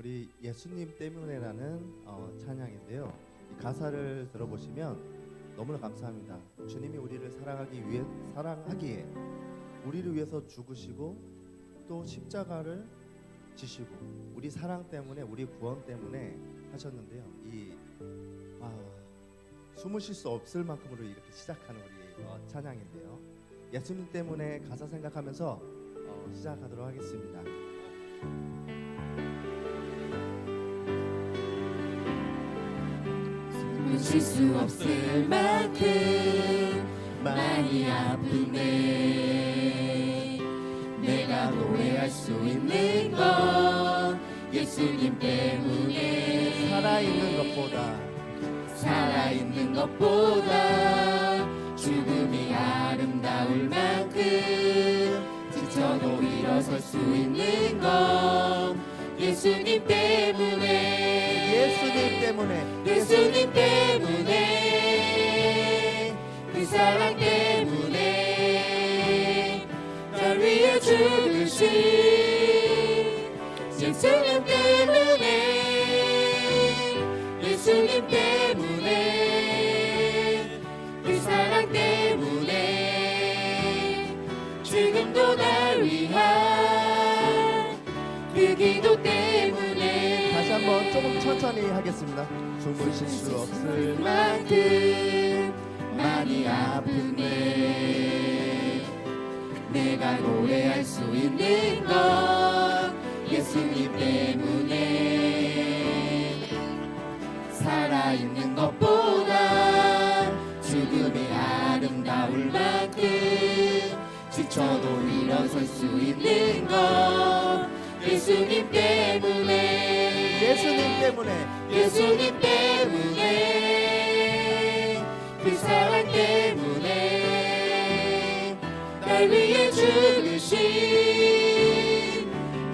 우리 예수님 때문에라는 찬양인데요. 이 가사를 들어보시면 너무나 감사합니다. 주님이 우리를 사랑하기에 우리를 위해서 죽으시고 또 십자가를 지시고 우리 사랑 때문에 우리 구원 때문에 하셨는데요. 숨을 쉴 수 없을 만큼으로 이렇게 시작하는 우리 찬양인데요. 예수님 때문에 가사 생각하면서 시작하도록 하겠습니다. 숨을 쉴 수 없을 만큼 많이 아프네. 내가 노래할 수 있는 건 예수님 때문에. 살아있는 것보다 죽음이 아름다울 만큼 지쳐도 일어설 수 있는 건 예수님 때문에. 예수님 때문에. 그 사랑 때문에 날 위해 죽으신 예수님 때문에. 예수님 때문에. 그 사랑 때문에 지금도 날 위한 그 기도 때문에. 다시 한번 조금 천천히 하겠습니다. 숨을 쉴 수 없을 만큼 많이 아프네. 내가 노래할 수 있는 건 예수님 때문에. 살아있는 것보다 죽음이 아름다울 만큼 지쳐도 일어설 수 있는 건 예수님 때문에. 예수님 때문에. 그 사랑 때문에 날 위해 죽으신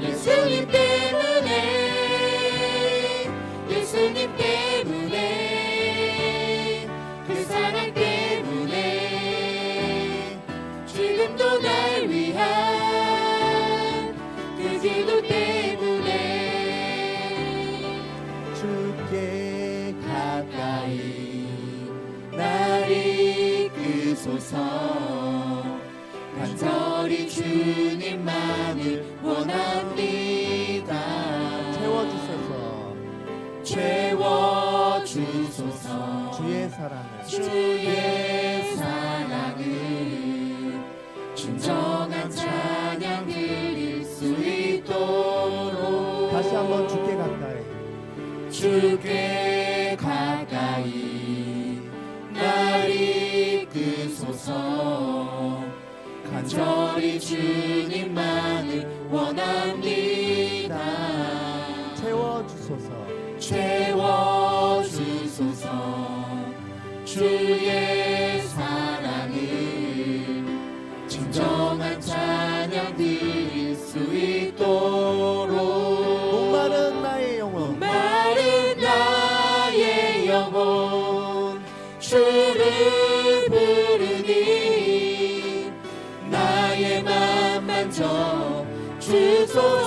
예수님 때문에. 예수님 때문에. 그 사랑 때문에 지금도 날 위한 그 기도 때문에 주께 가까이 날 이끄소서. 간절히 주님만을 원합니다. 채워주소서. 주의 사랑을 진정한 찬양 드릴 수 있도록. 다시 한번 주께 가까이 날 이끄소서. 간절히 주님만을 원합니다. 채워주소서. 주의 사랑을 진정한 찬양 드릴 수 있도록. 목마른 나의 영혼 주를 부르니 나의 맘 만져 주소서.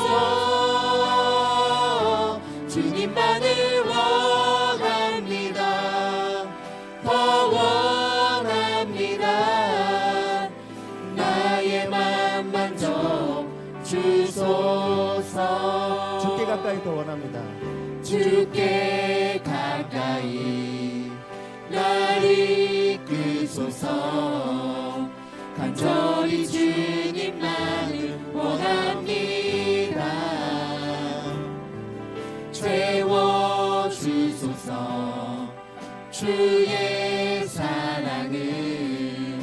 주님만을 원합니다. 더 원합니다. 나의 맘 만져 주소서. 주께 가까이 더 원합니다. 주께 가까이 날 이끄소서. 간절히 주님만을 원합니다. 채워주소서. 주의 사랑을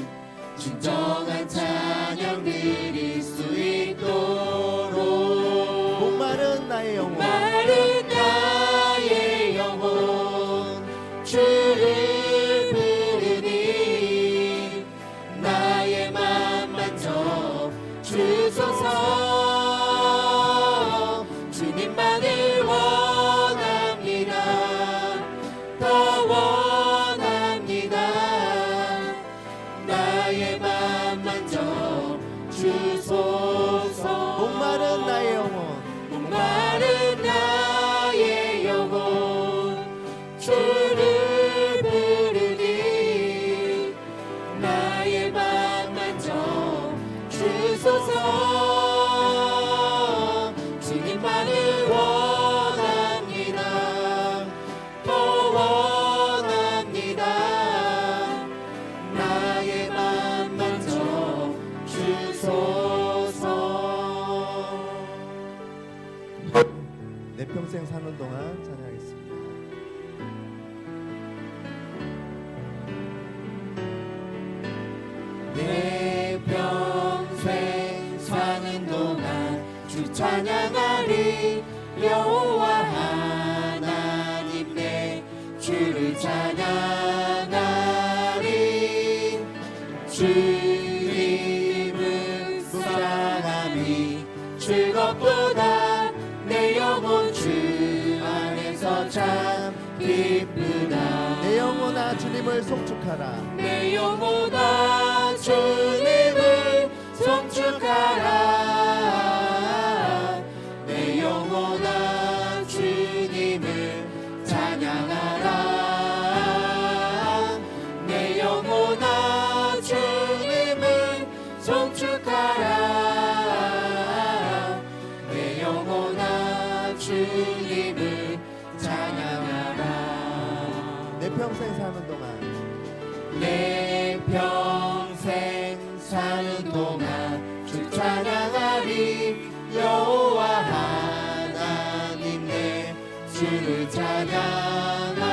진정한 찬양 드릴 수 있도록. 목마른 나의 영혼 주를 부르니 나의 맘 만져 주소서. 주님만을 원합니다. 더 원합니다. 나의 맘 만져 주소서. 목마른 나의 영혼 목마른 내 평생 사는 동안 찬양하겠습니다. 내 평생 사는 동안 주 찬양하리. 여호와 하나님 내 주를 찬양하리. 주님을 묵상하니 즐겁도다. 내 영혼 주 안에서 참 기쁘다. 내 영혼아 주님을 송축하라. 내 영혼아 주님을 송축하라. 내 영혼아 주님을 찬양하라. 내 영혼아 주님을 송축하라. 내 영혼아 주님을 찬양하라. 내 평생 사는 동안 내 평생 사는 동안 주 찬양하리. 여호와 하나님 내 주를 찬양하리.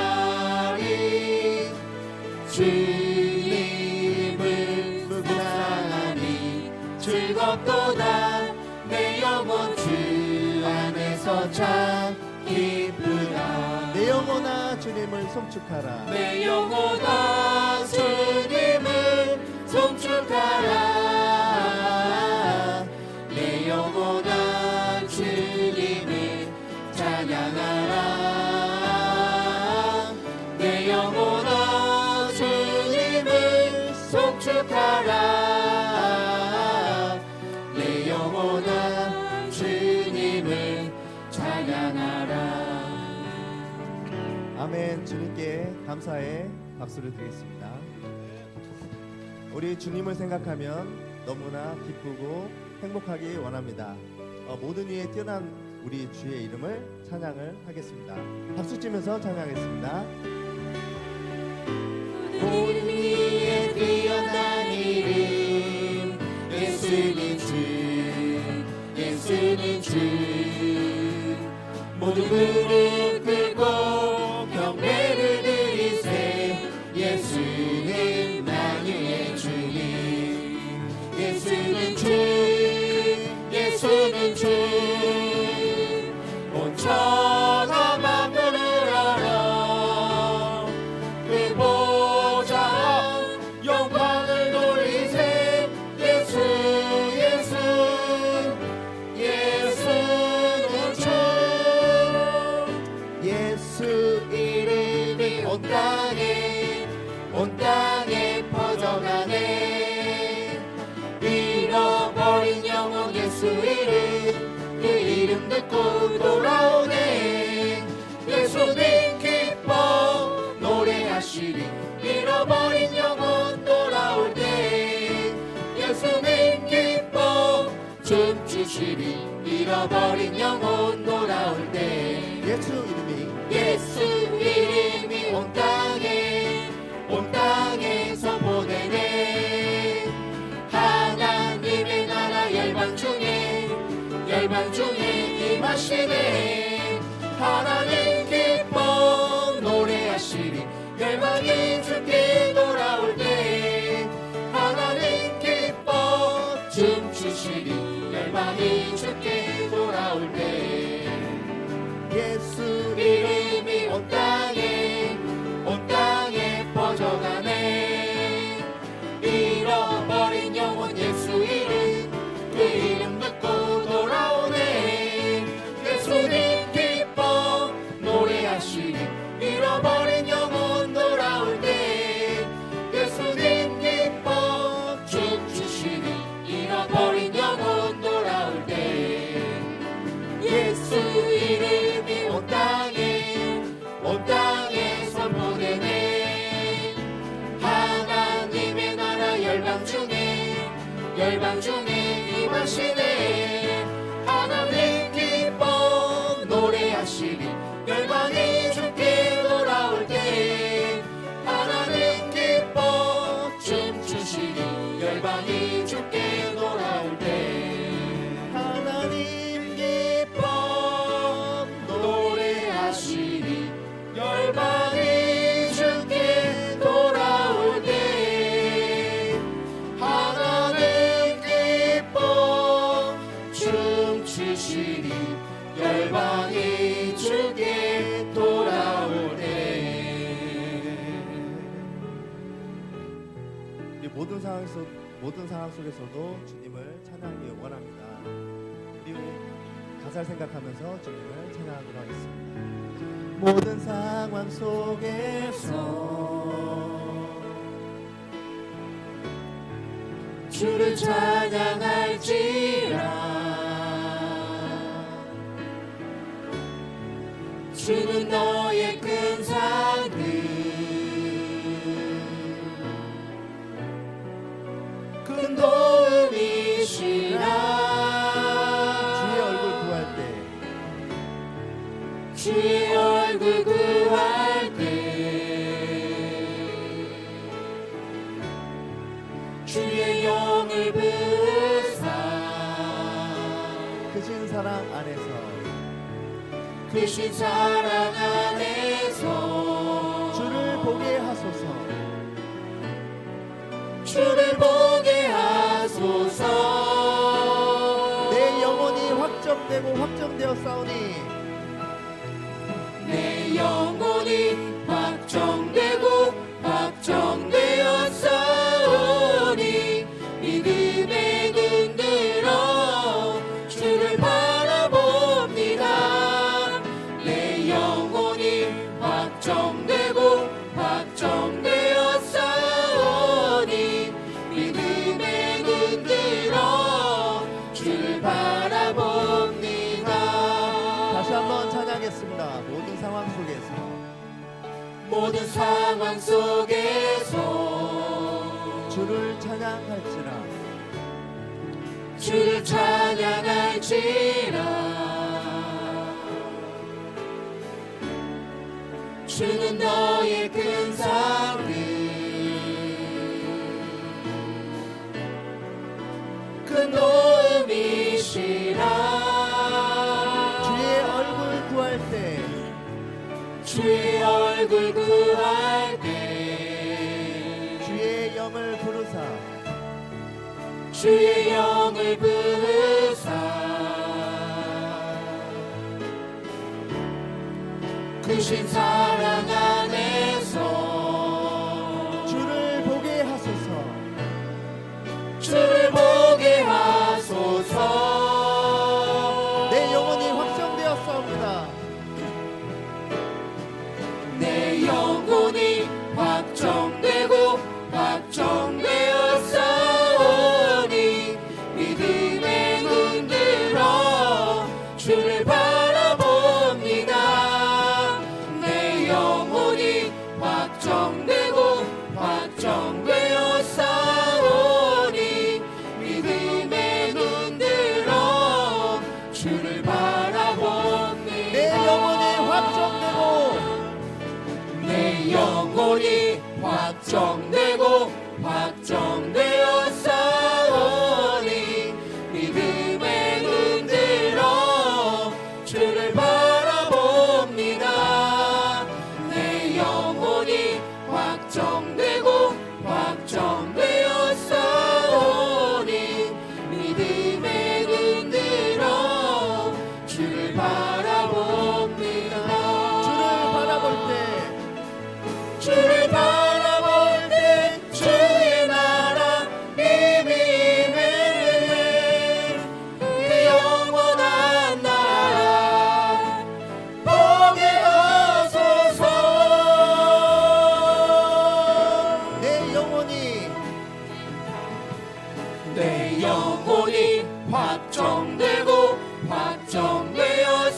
주님을 묵상하니 즐겁도다. 내 영혼 주 안에서 참 기쁘다. 내 영혼아 주님을 송축하라. 내 영혼아 주님을 송축하라. 내 영혼아 주님을 찬양하라. 내 영혼아 주님을 송축하라. 내 영혼아 주님을 찬양하라. 아멘. 주님께 감사의 박수를 드리겠습니다. 우리 주님을 생각하면 너무나 기쁘고 행복하기 원합니다. 모든 이에 뛰어난 우리 주의 이름을 찬양을 하겠습니다. 박수 치면서 찬양하겠습니다. 모든 이에 뛰어난 이름 예수는 주, 예수는 주. 모든 무릎 꿇고 경배를 드리세. 예수는 만유의 주님. 예수는 주, 예수는 주. 온 천하 만물을 알아. 그 보좌 영광을 돌리세. 예수, 예수, 예수는 주. 예수 이름이 온 땅에 퍼져가네. 잃어버린 영혼 예수 이름, 그 이름 듣고 돌아오네. 예수님 기뻐 노래하시리. 잃어버린 영혼 돌아올 때. 예수님 기뻐 춤추시리. 잃어버린 영혼 돌아올 때. 예수 이름이 온 땅에서 보내네. 하나님의 나라 열방 중에 임하시네. 하나님 기뻐 노래하시리. 열방이 주께 돌아올 때. 하나님 기뻐 춤추시리. 열방이 주께 돌아올 때. 예수 이름이 온 땅에 퍼져가네. 잃어버린 영혼 예수 이름, 그 이름 듣고 돌아오네. 예수님 기뻐 노래하시리. 잃어버린 영혼 돌아올 때. 예수님 기뻐 춤추시리. 잃어버린 영혼 돌아올 때. 예수 이름이 온 땅에서 보내네. 하나님의 나라 열방 중에 임하시네. 하나님 기뻐 노래하시리. 열방이 주께 돌아올 때. 하나님 기뻐 춤추시리. 열방이 주께 돌아올 때. 하나님 기뻐 하시리 열방이 주께 돌아올 때. 우리 모든 상황 속에서도 주님을 찬양하기 원합니다. 우리 가사를 생각하면서 주님을 찬양하도록 하겠습니다. 모든 상황 속에서 주를 찬양할지라. 주는 너의 큰 산들 큰 도움이시라. 주의 얼굴 구할 때 주의 얼굴 구할 때 주의 영을 부으사 크신 사랑 안에서 크신 사랑 안에서 주를 보게 하소서. 주를 보게 하소서. 내 영혼이 확정되고 확정되어 싸우니 내 영혼이 확정되고 확정되어 싸우니 믿음에 눈 들어 주를 바라봅니다. 내 영혼이 확정되고 확정되어 싸우니 믿음에 눈 들어 주를 바라봅니다. 다시 한번 찬양하겠습니다. 모든 상황 속에서 모든 상황 속에서 주를 찬양할지라. 주를 찬양할지라. 주는 너의 큰 산들 큰 도움이시라. 주의 얼굴 구할 때 주의 얼굴 구할 때 주의 영을 부르사 주의 영을 부으사 크신 사랑 안에서 주를 보게 하소서. 주를 보게 하소서. 내 영혼이 확정되었사옵니다. 내 영혼이 확정되고 확정되어 싸우니 믿음에 눈 들어 주를 바라봅니다. 내 영혼이 확정되고 확정되어 싸우니 믿음에 눈 들어 주를 바라봅니다. 내 영혼이 확정되고 내 영혼이 확정되고 확정되어 싸우니 믿음에 눈 들어 주를 바라봅니다. 내 영혼이 확정되고 확정되어 싸우니 믿음에 눈 들어 주를 바라봅니다. 주를 바라볼 때 주의 나라 임임을 그 영원한 나라 보게 하소서. 내 영혼이 확정되고 확정되어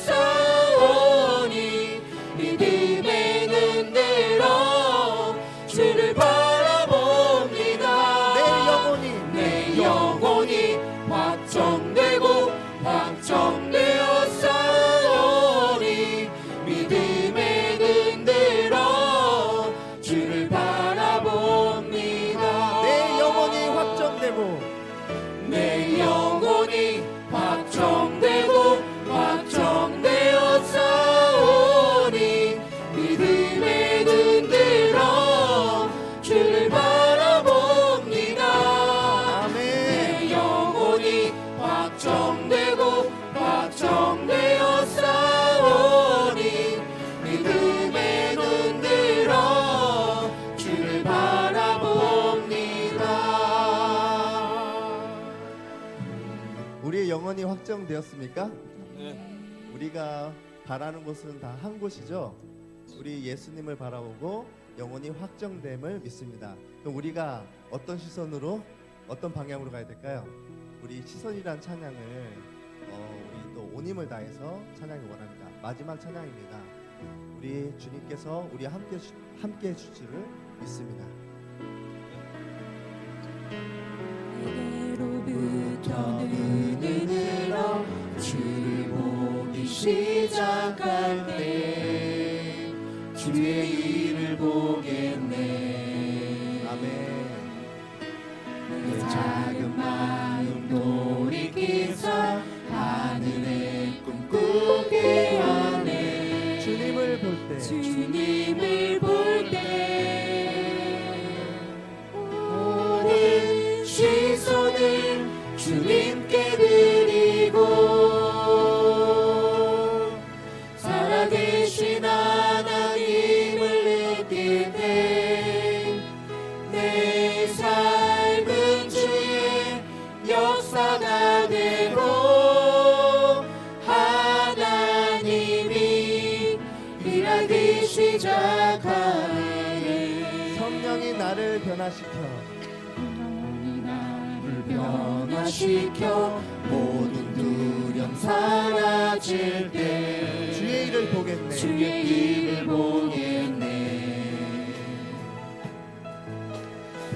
영원히 확정되었습니까? 네. 우리가 바라는 곳은 다 한 곳이죠. 우리 예수님을 바라보고 영원히 확정됨을 믿습니다. 그럼 우리가 어떤 시선으로 어떤 방향으로 가야 될까요? 우리 시선이란 찬양을 우리 또 온 힘을 다해서 찬양을 원합니다. 마지막 찬양입니다. 우리 주님께서 우리 함께 해주실 줄을 믿습니다. 내게로부터 은혜로 주를 보기 시작할 때 주의 일을 보겠네. 아멘. 내 작은 마음 돌이키서 하늘의 꿈꾸게 하네. 주님을 볼 때 주님을 볼 때 모든 시선을 주님께 드리고 살아계신 하나님을 느낄 때 내 삶은 주의 역사가 되고 하나님이 일하기 시작하네. 성령이 나를 변화시켜 변화시켜 모든 두려움 사라질 때 주의 일을 보겠네. 주의 일을 보겠네.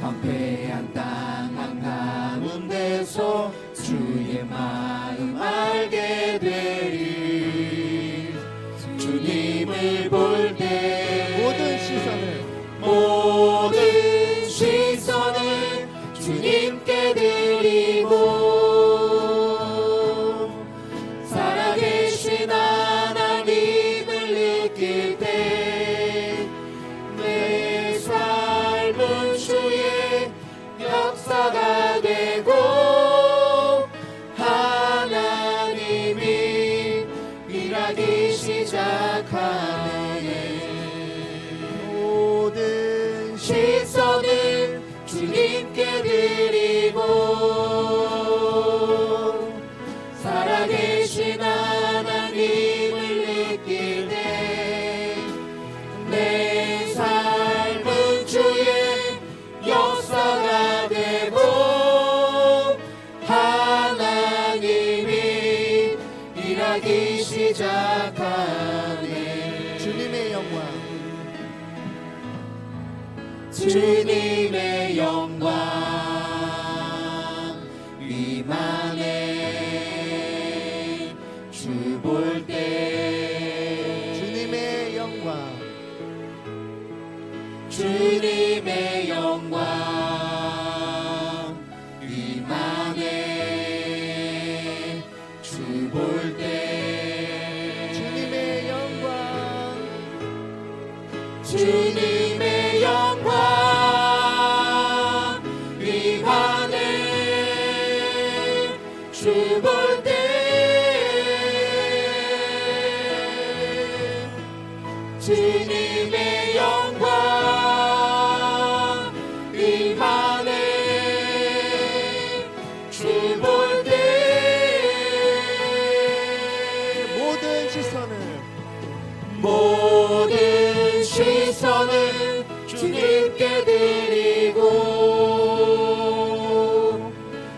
황폐한 땅 한가운데서 주의 마음 알게 되리. 주님을 볼 때 모든 시선을 주님께 드리고 살아계신 하나님을 느낄 때 내 삶은 주의 역사가 되고 하나님이 일하기 시작하네. 모든 시선을 주님께 드리고 살아계신 하나님을 느낄 때 내 삶은 주의 역사가 되고 하나님이 일하기 시작하네. 주님의 영광 주님의 영광 위만해 주 볼 때 주님의 영광 주님의 영광 위만해 주 볼 때 주님의 영광 주님의 영광 위만해 주 볼 때 주님의 영광 위만해 주 볼 때 모든 시선을 주님께 드리고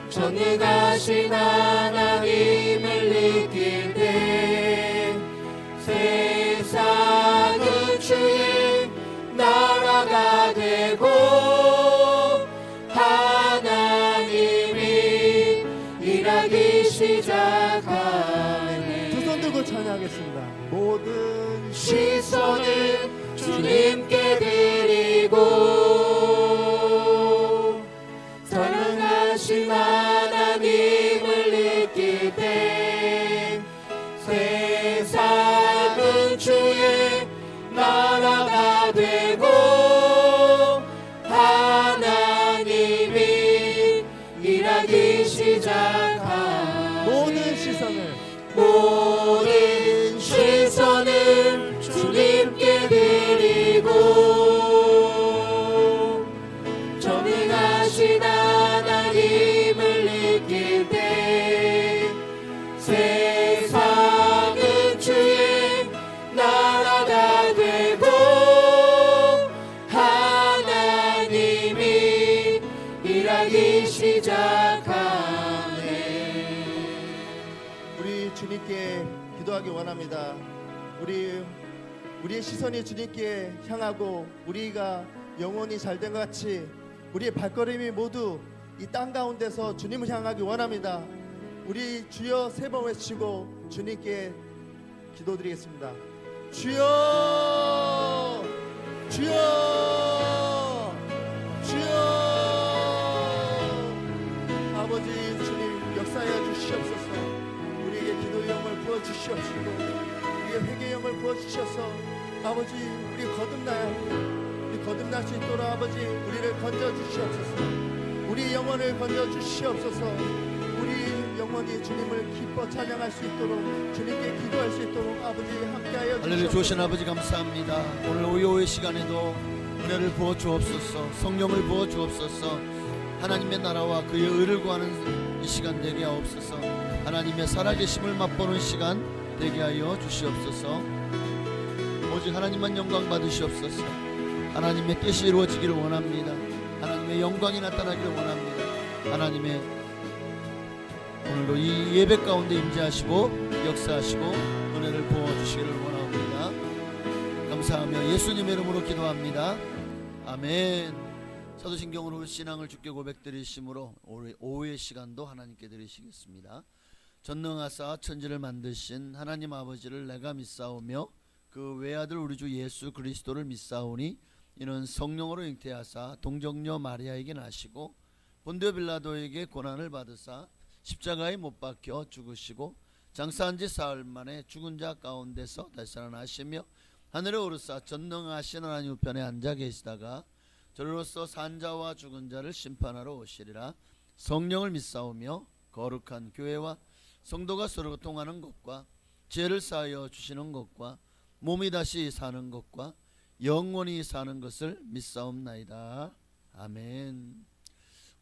전능하신 하나님을 느낄 때 세상은 주의 나라가 되고 하나님이 일하기 시작하네. 두 손 들고 찬양하겠습니다. 모든 시선을 주님께 드리고 전능하신 하나님을 느낄 때 세상은 주의 나라가 되고 하나님이 일하기 시작하네. 모든 시선을 주님께 드리고 전능하신 하나님을 느낄 때 함께 기도하기 원합니다. 우리의 시선이 주님께 향하고 우리가 영혼이 잘된 것 같이 우리의 발걸음이 모두 이 땅 가운데서 주님을 향하기 원합니다. 우리 주여 세 번 외치고 주님께 기도드리겠습니다. 주여, 주여, 주여. 아버지 주님 역사하여 주시옵소서. 우리에게 기도의 영을 부어 주시옵시고 우리의 회개의 영을 부어 주셔서 아버지 우리 거듭날 수 있도록 아버지 우리를 건져 주시옵소서. 우리 영혼을 건져 주시옵소서. 우리 영혼이 주님을 기뻐 찬양할 수 있도록 주님께 기도할 수 있도록 아버지 함께하여 할렐루야. 주시옵소서. 좋으신 아버지 감사합니다. 오늘 오후의 시간에도 은혜를 부어 주옵소서. 성령을 부어 주옵소서. 하나님의 나라와 그의 의를 구하는 이 시간 되게 하옵소서. 하나님의 살아계심을 맛보는 시간 되게 하여 주시옵소서. 오직 하나님만 영광 받으시옵소서. 하나님의 뜻이 이루어지기를 원합니다. 하나님의 영광이 나타나기를 원합니다. 하나님의 오늘도 이 예배 가운데 임재하시고 역사하시고 은혜를 부어주시기를 원합니다. 감사하며 예수님의 이름으로 기도합니다. 아멘. 사도신경으로 신앙을 주께 고백드리심으로 오후의 시간도 하나님께 드리시겠습니다. 전능하사 천지를 만드신 하나님 아버지를 내가 믿사오며 그 외아들 우리 주 예수 그리스도를 믿사오니 이는 성령으로 잉태하사 동정녀 마리아에게 나시고 본디오 빌라도에게 고난을 받으사 십자가에 못 박혀 죽으시고 장사한 지 사흘 만에 죽은 자 가운데서 다시 살아나시며 하늘에 오르사 전능하신 하나님 우편에 앉아 계시다가 저로서 산 자와 죽은 자를 심판하러 오시리라. 성령을 믿사오며 거룩한 교회와 성도가 서로 통하는 것과 죄를 사하여 주시는 것과 몸이 다시 사는 것과 영원히 사는 것을 믿사옵나이다. 아멘.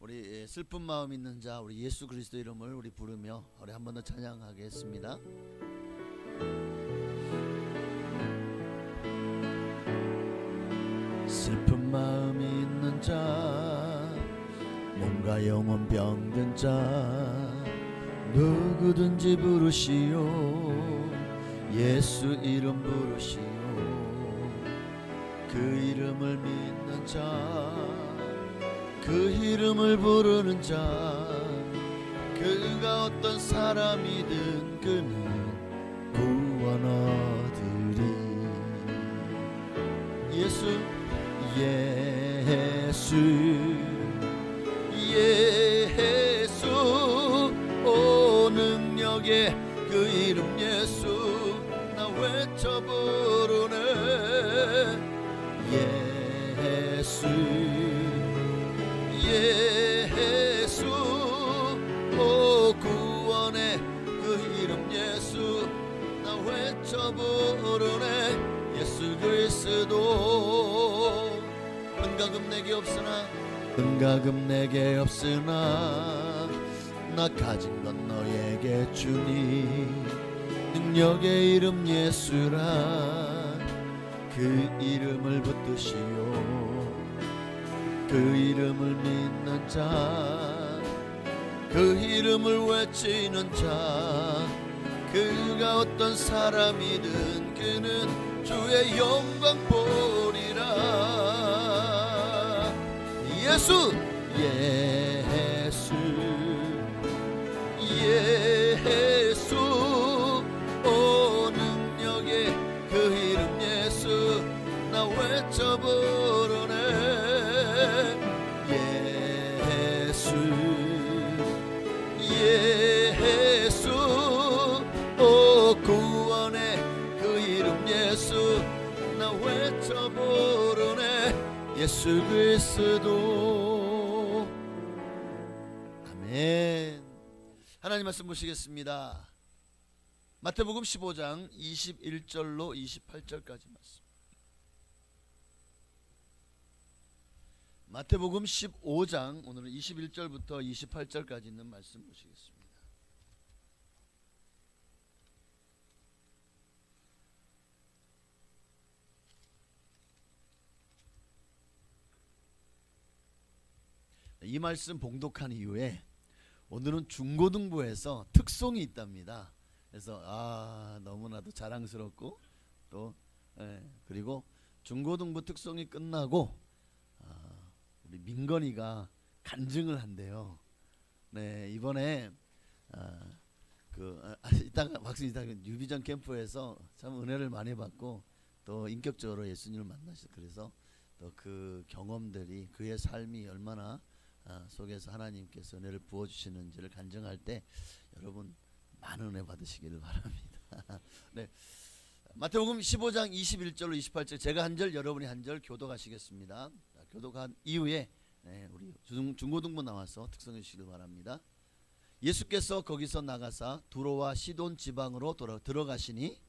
우리 슬픈 마음 있는 자 우리 예수 그리스도 이름을 우리 부르며 우리 한 번 더 찬양하겠습니다. 슬픈 마음이 있는 자 몸과 영혼 병든 자 누구든지 부르시오. 예수 이름 부르시오. 그 이름을 믿는 자, 그 이름을 부르는 자, 그가 어떤 사람이든 그는 구원 얻으리. 예수 예수 예수 오 능력의 그 이름 예수 나 외쳐 부르네. 예수 예수 오 구원의 그 이름 예수 나 외쳐 부르네. 예수 그리스도 은가금 내게 없으나 은가금 내게 없으나 나 가진 건 너에게 주니 능력의 이름 예수라. 그 이름을 붙드시오. 그 이름을 믿는 자, 그 이름을 외치는 자, 그가 어떤 사람이든 그는 주의 영광 보리라. 예수 예수 예수 오 능력의 그 이름 예수 나 외쳐 부르네. 예수 예수 오 구원의 그 이름 예수 나 외쳐 부르네. 예수 그리스도. 아멘. 하나님 말씀 보시겠습니다. 마태복음 15장 21절로 28절까지 말씀. 마태복음 15장 오늘은 21절부터 28절까지 있는 말씀 보시겠습니다. 이 말씀 봉독한 이후에 오늘은 중고등부에서 특송이 있답니다. 그래서 너무나도 자랑스럽고 또 그리고 중고등부 특성이 끝나고 우리 민건이가 간증을 한대요. 네, 이번에 이따가 박수님 이따가 유비전 캠프에서 참 은혜를 많이 받고 또 인격적으로 예수님을 만나셔. 그래서 또 그 경험들이 그의 삶이 얼마나 속에서 하나님께서 은혜를 부어 주시는지를 간증할 때 여러분 많은 은혜 받으시기를 바랍니다. 네. 마태복음 15장 21절로 28절 제가 한 절 여러분이 한 절 교독하시겠습니다. 교독한 이후에 우리 중고등부 나와서 특성해 주시길 바랍니다. 예수께서 거기서 나가사 두로와 시돈 지방으로 들어가시니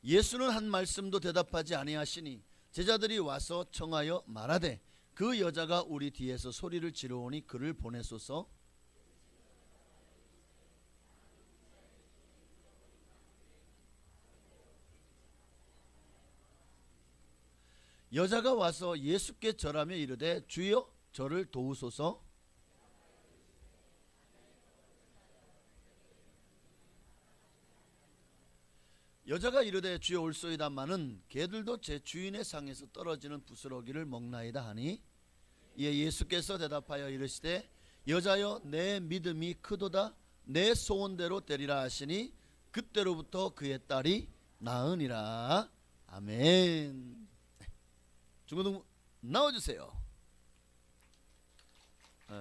예수는 한 말씀도 대답하지 아니하시니 제자들이 와서 청하여 말하되 그 여자가 우리 뒤에서 소리를 지르오니 그를 보내소서. 여자가 와서 예수께 절하며 이르되 주여 저를 도우소서. 여자가 이르되 주여 올소이다마는 개들도 제 주인의 상에서 떨어지는 부스러기를 먹나이다 하니 이에 예수께서 대답하여 이르시되 여자여 내 믿음이 크도다 내 소원대로 되리라 하시니 그때로부터 그의 딸이 나으니라. 아멘. 중고등 나와주세요. 네.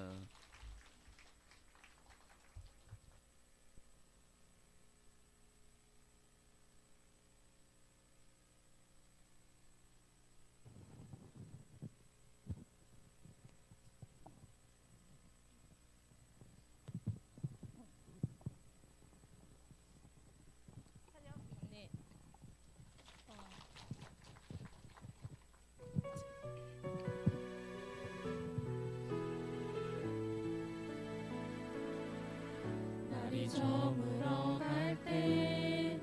날이 저물어 갈 때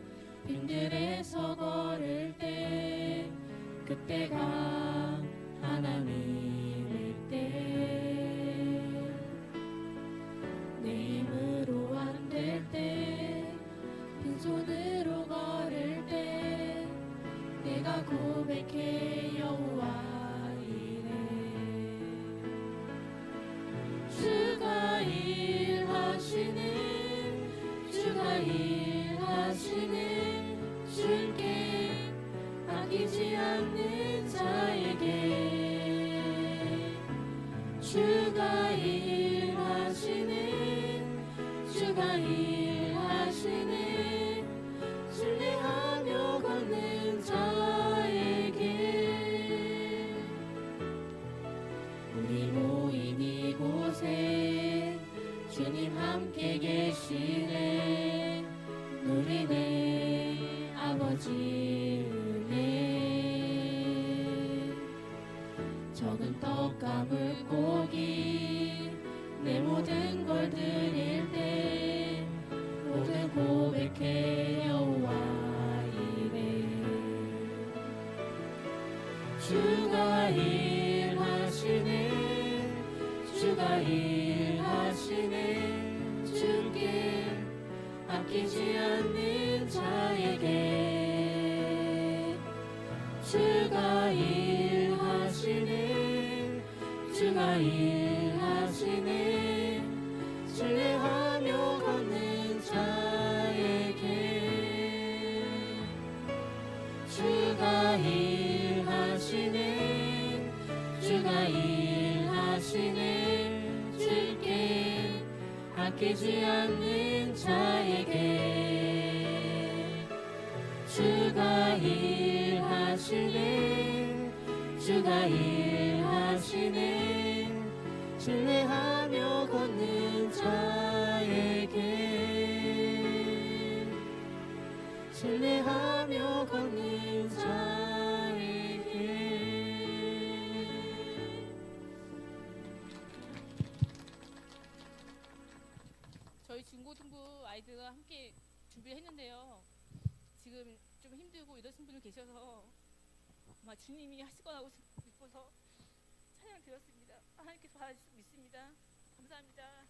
빈들에서 걸을 때 그때가 하나님일 때 내 힘으로 안 될 때 빈손으로 걸을 때 내가 고백해 여호와 이래 주가 일하시는 주가 일하시는 주께 아끼지 않는 자에게 주가 일하시는 주가 일하시는 신뢰하며 걷는 자에게 우리 모인 이곳에 주님 함께 계시네 누리네 아버지 은혜 적은 떡과 물고기 내 모든 걸 드릴 때 모든 고백해 여호와 이래 주가 일하시네 주가 일하시네 주께 아끼지 않는 자에게 주가 일하시네 주가 일하시네 신뢰하며 걷는 자에게 주가 일하시네 주가 일하시네 주께 아끼지 않는 자에게 주가 일하시네 주가 일하시네 신뢰하며 걷는 자에게 신뢰하며 걷는 자에게 저희 중고등부 아이들과 함께 준비를 했는데요. 지금 좀 힘든 힘들고 이러신 분들 계셔서 아마 주님이 하실 거라고 싶어서 찬양 드렸습니다. 하나님께서 받아주실 수 믿습니다. 감사합니다.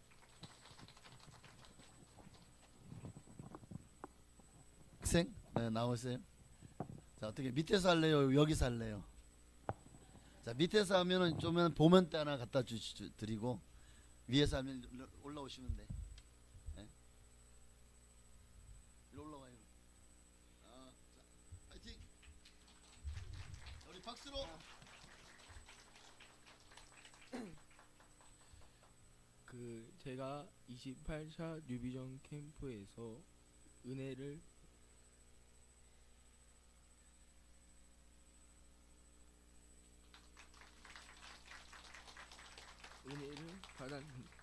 학생 나오세요. 자, 어떻게 밑에서 할래요? 여기서 할래요? 자, 밑에서 하면은 좀 보면대 하나 갖다 드리고 위에서 하면 올라오시면 돼. 네? 일로 올라와요. 자, 파이팅. 우리 박수로. 제가 28차 뉴비전 캠프에서 은혜를 받았는데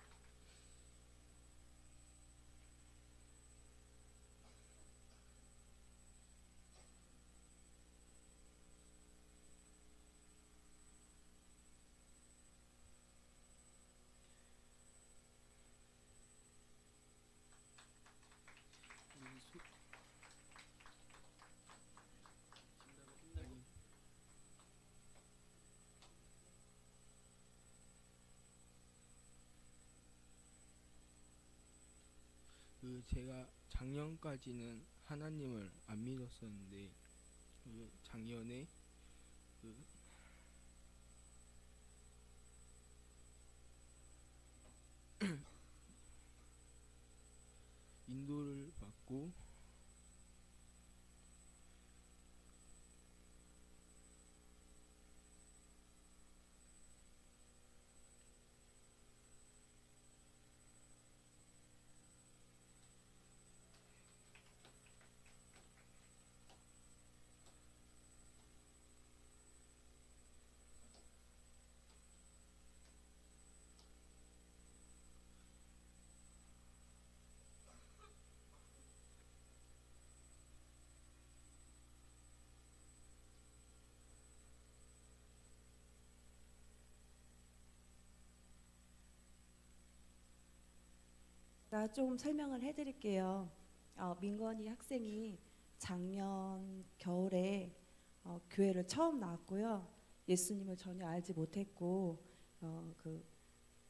제가 작년까지는 하나님을 안 믿었었는데 작년에 그 인도를 받고 제가 좀 설명을 해드릴게요. 민건이 학생이 작년 겨울에 교회를 처음 나왔고요. 예수님을 전혀 알지 못했고 그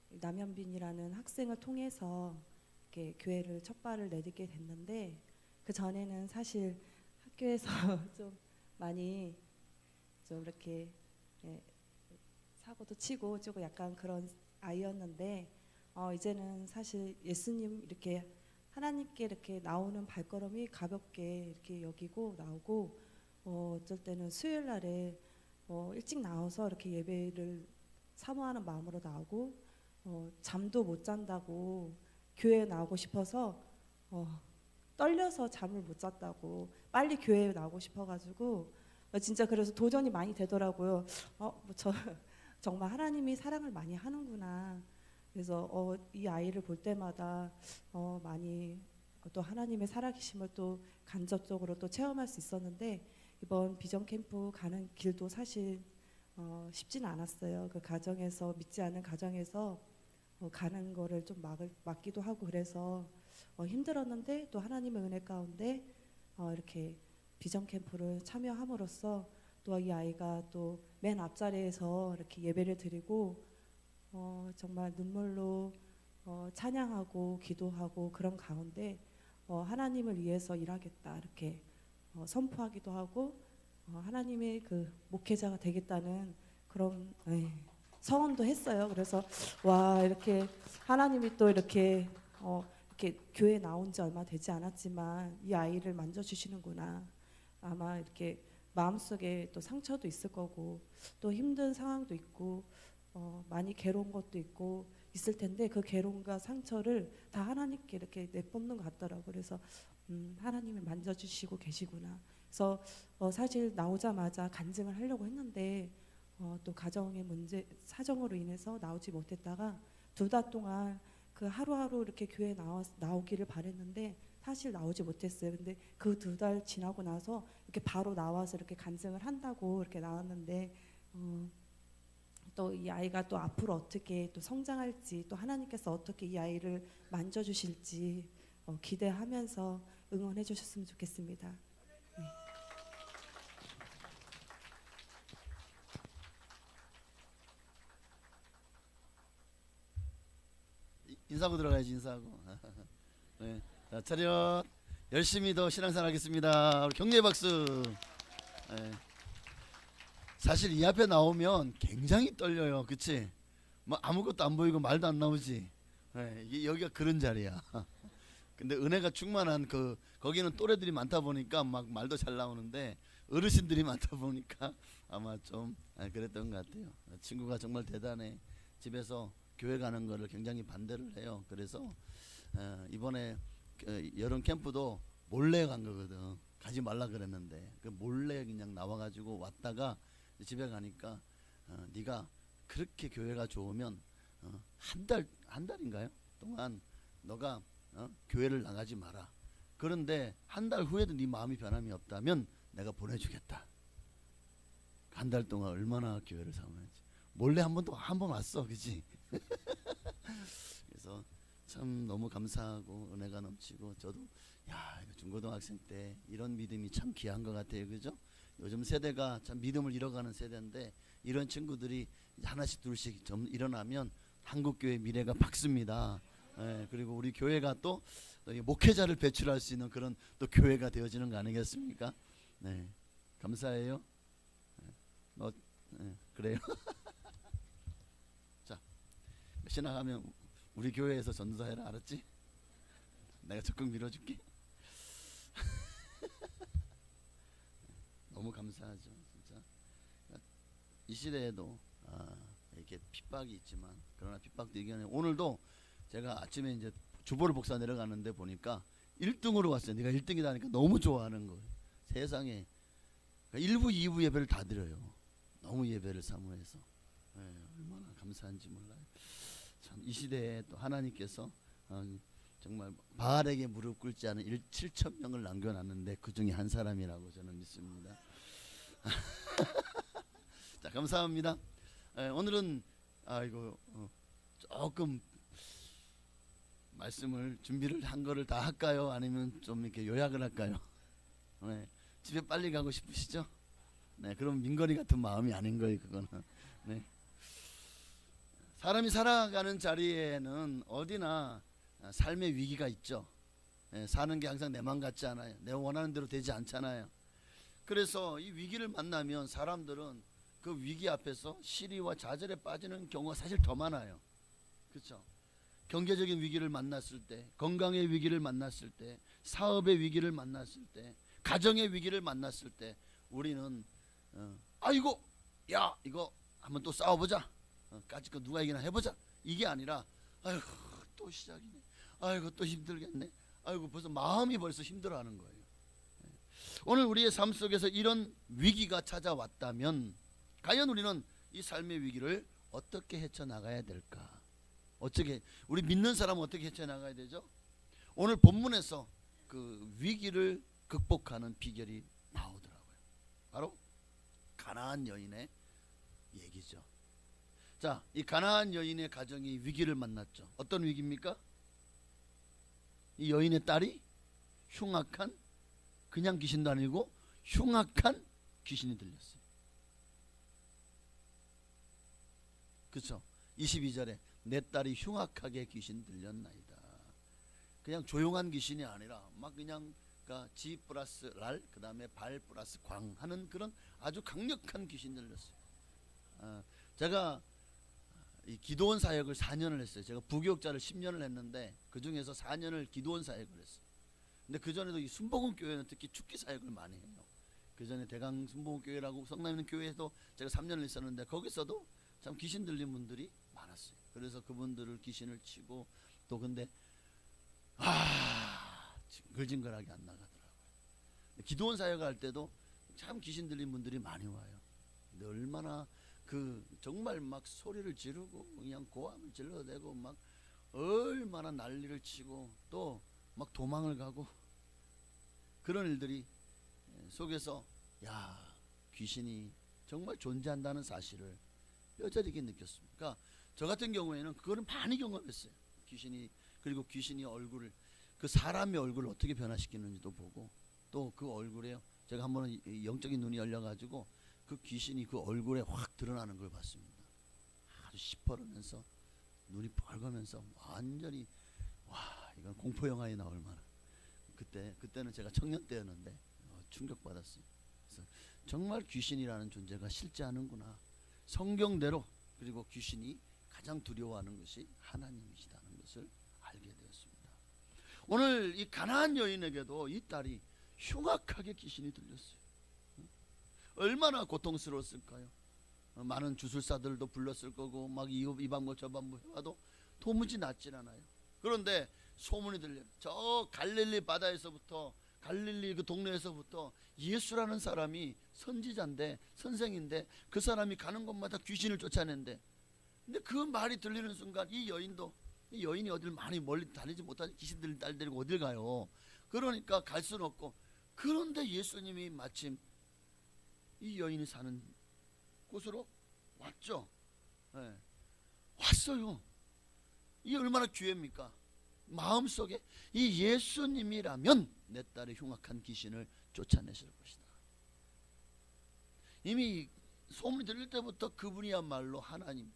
남현빈이라는 학생을 통해서 이렇게 교회를 첫 발을 내딛게 됐는데 그 전에는 사실 학교에서 좀 많이 좀 이렇게 사고도 치고 조금 약간 그런 아이였는데 이제는 사실 예수님 이렇게 하나님께 이렇게 나오는 발걸음이 가볍게 이렇게 여기고 나오고 어쩔 때는 수요일 날에 일찍 나와서 이렇게 예배를 사모하는 마음으로 나오고 잠도 못 잔다고 교회에 나오고 싶어서 떨려서 잠을 못 잤다고 빨리 교회에 나오고 싶어가지고 진짜 그래서 도전이 많이 되더라고요. 저 정말 하나님이 사랑을 많이 하는구나. 그래서 이 아이를 볼 때마다 많이 또 하나님의 살아계심을 또 간접적으로 또 체험할 수 있었는데 이번 비전 캠프 가는 길도 사실 쉽지는 않았어요. 그 가정에서 믿지 않은 가정에서 가는 거를 좀 막기도 하고 그래서 힘들었는데 또 하나님의 은혜 가운데 이렇게 비전 캠프를 참여함으로써 또 이 아이가 또 맨 앞자리에서 이렇게 예배를 드리고 정말 눈물로 찬양하고 기도하고 그런 가운데 하나님을 위해서 일하겠다 이렇게 선포하기도 하고 하나님의 그 목회자가 되겠다는 그런 서원도 했어요. 그래서 와 이렇게 하나님이 또 이렇게 이렇게 교회 나온 지 얼마 되지 않았지만 이 아이를 만져주시는구나. 아마 이렇게 마음속에 또 상처도 있을 거고 또 힘든 상황도 있고 많이 괴로운 것도 있고 있을 텐데 그 괴로움과 상처를 다 하나님께 이렇게 내뿜는 것 같더라고요. 그래서 하나님이 만져주시고 계시구나. 그래서 사실 나오자마자 간증을 하려고 했는데 또 가정의 문제 사정으로 인해서 나오지 못했다가 2달 동안 그 하루하루 이렇게 교회에 나오기를 바랬는데 사실 나오지 못했어요. 근데 그 2달 지나고 나서 이렇게 바로 나와서 이렇게 간증을 한다고 이렇게 나왔는데 또 이 아이가 또 앞으로 어떻게 또 성장할지 또 하나님께서 어떻게 이 아이를 만져주실지 기대하면서 응원해 주셨으면 좋겠습니다. 네. 인사하고 들어가야지. 인사하고. 네. 자, 차렷. 열심히 더 신앙생활 하겠습니다. 우리 격려의 박수. 네. 사실 이 앞에 나오면 굉장히 떨려요. 그치? 뭐 아무것도 안 보이고 말도 안 나오지. 네, 이게 여기가 그런 자리야. 근데 은혜가 충만한 거기는 또래들이 많다 보니까 막 말도 잘 나오는데 어르신들이 많다 보니까 아마 좀 그랬던 것 같아요. 친구가 정말 대단해. 집에서 교회 가는 거를 굉장히 반대를 해요. 그래서 이번에 여름 캠프도 몰래 간 거거든. 가지 말라 그랬는데 그 몰래 그냥 나와가지고 왔다가 집에 가니까 네가 그렇게 교회가 좋으면 한 달인가요? 동안 너가 교회를 나가지 마라. 그런데 한 달 후에도 네 마음이 변함이 없다면 내가 보내주겠다. 한 달 동안 얼마나 교회를 사모했지. 몰래 한 번 왔어, 그지? 그래서 참 너무 감사하고 은혜가 넘치고 저도 야 이거 중고등학생 때 이런 믿음이 참 귀한 것 같아요, 그죠? 요즘 세대가 참 믿음을 잃어가는 세대인데 이런 친구들이 하나씩 둘씩 좀 일어나면 한국 교회 미래가 밝습니다. 예, 그리고 우리 교회가 또 목회자를 배출할 수 있는 그런 또 교회가 되어지는 거 아니겠습니까? 네, 감사해요. 그래요. 자, 신앙하면 우리 교회에서 전도사해라, 알았지? 내가 적극 밀어줄게. 너무 감사하죠, 진짜. 이 시대에도 이렇게 핍박이 있지만 그러나 핍박도 이겨내. 오늘도 제가 아침에 이제 주보를 복사 내려가는데 보니까 1등으로 왔어요. 네가 1등이다 하니까 너무 좋아하는 거예요. 세상에. 그러니까 1부, 2부 예배를 다 드려요. 너무 예배를 사모해서. 얼마나 감사한지 몰라요. 참 이 시대에 또 하나님께서 정말 바알에게 무릎 꿇지 않은 7,000명을 남겨놨는데 그 중에 한 사람이라고 저는 믿습니다. 자, 감사합니다. 오늘은 조금 말씀을 준비를 한 거를 다 할까요? 아니면 좀 이렇게 요약을 할까요? 네, 집에 빨리 가고 싶으시죠? 네, 그럼 민건이 같은 마음이 아닌 거예요, 그거는. 네. 사람이 살아가는 자리에는 어디나 삶의 위기가 있죠. 사는 게 항상 내 맘 같지 않아요. 내가 원하는 대로 되지 않잖아요. 그래서 이 위기를 만나면 사람들은 그 위기 앞에서 시리와 좌절에 빠지는 경우가 사실 더 많아요. 그렇죠? 경제적인 위기를 만났을 때, 건강의 위기를 만났을 때, 사업의 위기를 만났을 때, 가정의 위기를 만났을 때 우리는 아이고 야 이거 한번 또 싸워보자. 까짓 거 누가 이기나 해보자. 이게 아니라 아이고 또 시작이네. 아이고 또 힘들겠네. 아이고 마음이 벌써 힘들어하는 거예요. 오늘 우리의 삶 속에서 이런 위기가 찾아왔다면 과연 우리는 이 삶의 위기를 어떻게 헤쳐나가야 될까? 어떻게 우리 믿는 사람은 어떻게 헤쳐나가야 되죠? 오늘 본문에서 그 위기를 극복하는 비결이 나오더라고요. 바로 가나안 여인의 얘기죠. 자, 이 가나안 여인의 가정이 위기를 만났죠. 어떤 위기입니까? 이 여인의 딸이 흉악한, 그냥 귀신도 아니고 흉악한 귀신이 들렸어요. 그렇죠? 22절에 내 딸이 흉악하게 귀신 들렸나이다. 그냥 조용한 귀신이 아니라 막 그냥 지 플러스 랄, 그 다음에 발 플러스 광 하는 그런 아주 강력한 귀신 들렸어요. 제가 이 기도원 사역을 4년을 했어요. 제가 부교육자를 10년을 했는데 그 중에서 4년을 기도원 사역을 했어요. 근데 그 전에도 이 순복음 교회는 특히 축기 사역을 많이 해요. 그 전에 대강 순복음 교회라고 성남에 있는 교회에도 제가 3년을 있었는데 거기서도 참 귀신 들린 분들이 많았어요. 그래서 그분들을 귀신을 치고 또 근데 징글징글하게 안 나가더라고요. 기도원 사역을 할 때도 참 귀신 들린 분들이 많이 와요. 근데 얼마나 정말 막 소리를 지르고 그냥 고함을 질러대고 막 얼마나 난리를 치고 또 막 도망을 가고 그런 일들이 속에서 야 귀신이 정말 존재한다는 사실을 뼈저리게 느꼈습니다. 그러니까 저 같은 경우에는 그거는 많이 경험했어요. 그리고 귀신이 얼굴을 그 사람의 얼굴을 어떻게 변화시키는지도 보고 또 그 얼굴에 제가 한 번은 영적인 눈이 열려가지고 그 귀신이 그 얼굴에 확 드러나는 걸 봤습니다. 아주 시퍼러면서 눈이 빨가면서 완전히 와, 이건 공포 영화에 나올 만한. 그때는 제가 청년 때였는데 충격받았어요. 그래서 정말 귀신이라는 존재가 실제하는구나. 성경대로. 그리고 귀신이 가장 두려워하는 것이 하나님이시다는 것을 알게 되었습니다. 오늘 이 가나안 여인에게도 이 딸이 흉악하게 귀신이 들렸어요. 얼마나 고통스러웠을까요? 많은 주술사들도 불렀을 거고 막 이 방법 저 방법 해봐도 도무지 낫질 않아요. 그런데 소문이 들려요. 저 갈릴리 바다에서부터, 갈릴리 그 동네에서부터 예수라는 사람이 선지자인데, 선생인데, 그 사람이 가는 곳마다 귀신을 쫓아낸대. 근데 그 말이 들리는 순간 이 여인이 어딜 많이 멀리 다니지 못하지, 귀신들 딸 데리고 어딜 가요. 그러니까 갈 수는 없고. 그런데 예수님이 마침 이 여인이 사는 곳으로 왔죠. 네. 왔어요. 이게 얼마나 기회입니까? 마음속에 이 예수님이라면 내 딸의 흉악한 귀신을 쫓아내실 것이다. 이미 소문이 들릴 때부터 그분이야말로 하나님.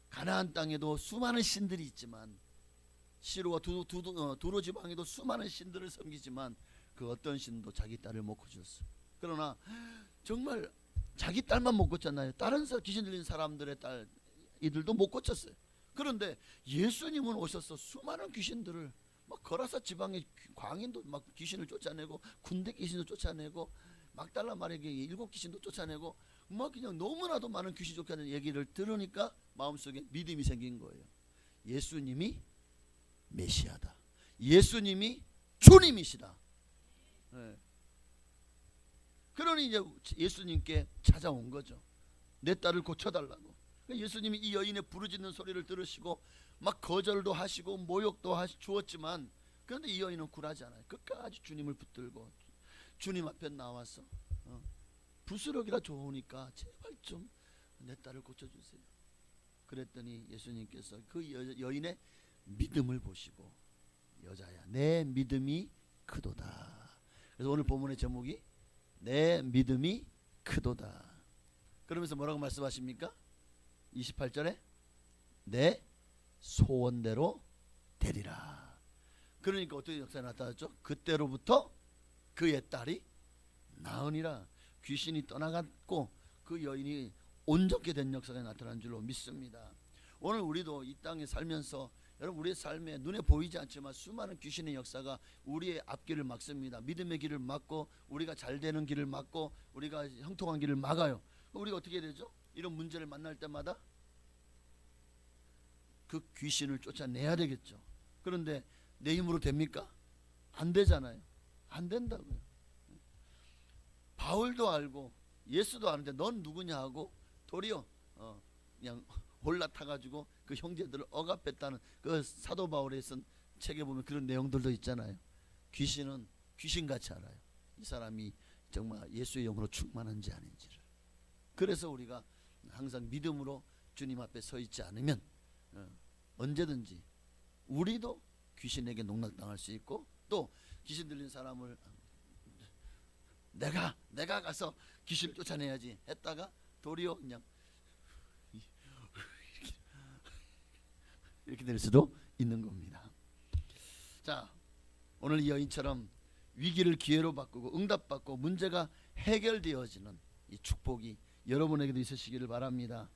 가나안 땅에도 수많은 신들이 있지만, 시로와 두로 지방에도 수많은 신들을 섬기지만 그 어떤 신도 자기 딸을 못 고쳤어요. 그러나 정말 자기 딸만 못 고쳤나요? 다른 귀신 들린 사람들의 딸 이들도 못 고쳤어요. 그런데 예수님은 오셔서 수많은 귀신들을 막 거라사 지방의 광인도 막 귀신을 쫓아내고, 군대 귀신도 쫓아내고, 막달라 말에게 7 귀신도 쫓아내고, 막 그냥 너무나도 많은 귀신 쫓아내는 얘기를 들으니까 마음속에 믿음이 생긴 거예요. 예수님이 메시아다. 예수님이 주님이시다. 네. 그러니 이제 예수님께 찾아온 거죠. 내 딸을 고쳐달라고. 예수님이 이 여인의 부르짖는 소리를 들으시고 막 거절도 하시고 모욕도 주었지만, 그런데 이 여인은 굴하지 않아요. 끝까지 주님을 붙들고 주님 앞에 나와서 부스러기라 좋으니까 제발 좀 내 딸을 고쳐주세요. 그랬더니 예수님께서 그 여인의 믿음을 보시고, 여자야 내 믿음이 크도다. 그래서 오늘 본문의 제목이 내 믿음이 크도다. 그러면서 뭐라고 말씀하십니까? 28절에 내 소원대로 되리라. 그러니까 어떻게 역사에 나타났죠? 그때로부터 그의 딸이 나으니라. 귀신이 떠나갔고 그 여인이 온전케 된 역사가 나타난 줄로 믿습니다. 오늘 우리도 이 땅에 살면서 여러분, 우리의 삶에 눈에 보이지 않지만 수많은 귀신의 역사가 우리의 앞길을 막습니다. 믿음의 길을 막고, 우리가 잘 되는 길을 막고, 우리가 형통한 길을 막아요. 우리가 어떻게 해야 되죠? 이런 문제를 만날 때마다 그 귀신을 쫓아내야 되겠죠. 그런데 내 힘으로 됩니까? 안 되잖아요. 안 된다고요. 바울도 알고 예수도 아는데 넌 누구냐 하고 도리어 그냥 올라타가지고 그 형제들을 억압했다는 그 사도 바울에 쓴 책에 보면 그런 내용들도 있잖아요. 귀신은 귀신같이 알아요. 이 사람이 정말 예수의 영으로 충만한지 아닌지를. 그래서 우리가 항상 믿음으로 주님 앞에 서 있지 않으면 언제든지 우리도 귀신에게 농락당할 수 있고, 또 귀신 들린 사람을 내가 가서 귀신을 쫓아내야지 했다가 도리어 그냥 이렇게 될 수도 있는 겁니다. 자, 오늘 이 여인처럼 위기를 기회로 바꾸고 응답받고 문제가 해결되어지는 이 축복이 여러분에게도 있으시기를 바랍니다.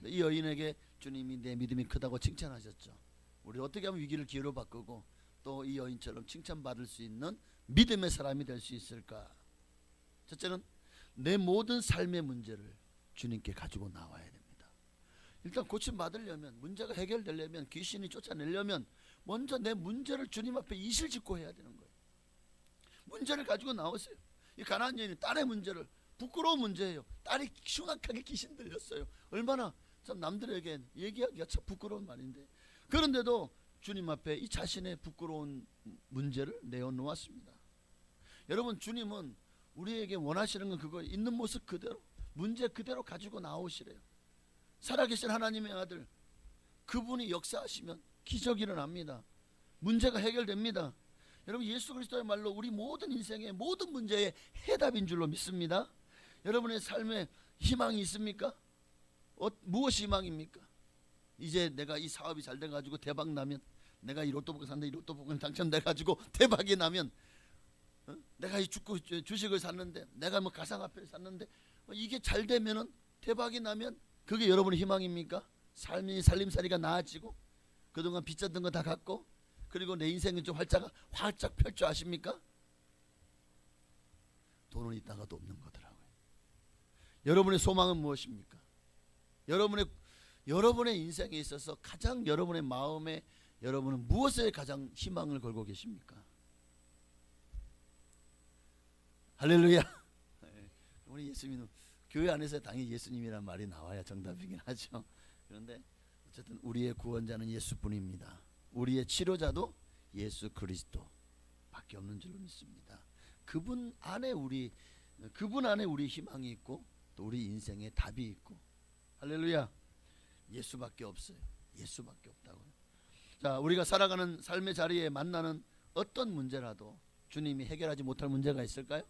이 여인에게 주님이 내 믿음이 크다고 칭찬하셨죠. 우리 어떻게 하면 위기를 기회로 바꾸고 또 이 여인처럼 칭찬받을 수 있는 믿음의 사람이 될 수 있을까? 첫째는 내 모든 삶의 문제를 주님께 가지고 나와야 됩니다. 일단 고침받으려면, 문제가 해결되려면, 귀신이 쫓아내려면 먼저 내 문제를 주님 앞에 이실직고 해야 되는 거예요. 문제를 가지고 나오세요. 이 가나안 여인이 딸의 문제를, 부끄러운 문제예요. 딸이 흉악하게 귀신 들렸어요. 얼마나 참 남들에게 얘기하기가 참 부끄러운 말인데, 그런데도 주님 앞에 이 자신의 부끄러운 문제를 내어놓았습니다. 여러분, 주님은 우리에게 원하시는 건 그거 있는 모습 그대로, 문제 그대로 가지고 나오시래요. 살아계신 하나님의 아들, 그분이 역사하시면 기적이 일어납니다. 문제가 해결됩니다. 여러분, 예수 그리스도의 말로 우리 모든 인생의 모든 문제의 해답인 줄로 믿습니다. 여러분의 삶에 희망이 있습니까? 무엇이 희망입니까? 이제 내가 이 사업이 잘 돼가지고 대박 나면, 내가 이 로또 복권 샀는데 이 로또 복권 당첨돼가지고 대박이 나면, 내가 이 주식을 샀는데, 내가 뭐 가상화폐를 샀는데, 이게 잘 되면은, 대박이 나면 그게 여러분의 희망입니까? 살림살이가 나아지고 그동안 빚졌던 거 다 갚고 그리고 내 인생은 좀 활짝 펼 줄 아십니까? 돈은 있다가도 없는 거더라고요. 여러분의 소망은 무엇입니까? 여러분의 인생에 있어서 가장 여러분의 마음에 여러분은 무엇에 가장 희망을 걸고 계십니까? 할렐루야. 우리 예수님은 교회 안에서 당연히 예수님이란 말이 나와야 정답이긴 하죠. 그런데 어쨌든 우리의 구원자는 예수뿐입니다. 우리의 치료자도 예수 그리스도밖에 없는 줄로 믿습니다. 그분 안에 우리 희망이 있고 또 우리 인생에 답이 있고, 할렐루야. 예수밖에 없어요. 예수밖에 없다고요. 자, 우리가 살아가는 삶의 자리에 만나는 어떤 문제라도 주님이 해결하지 못할 문제가 있을까요?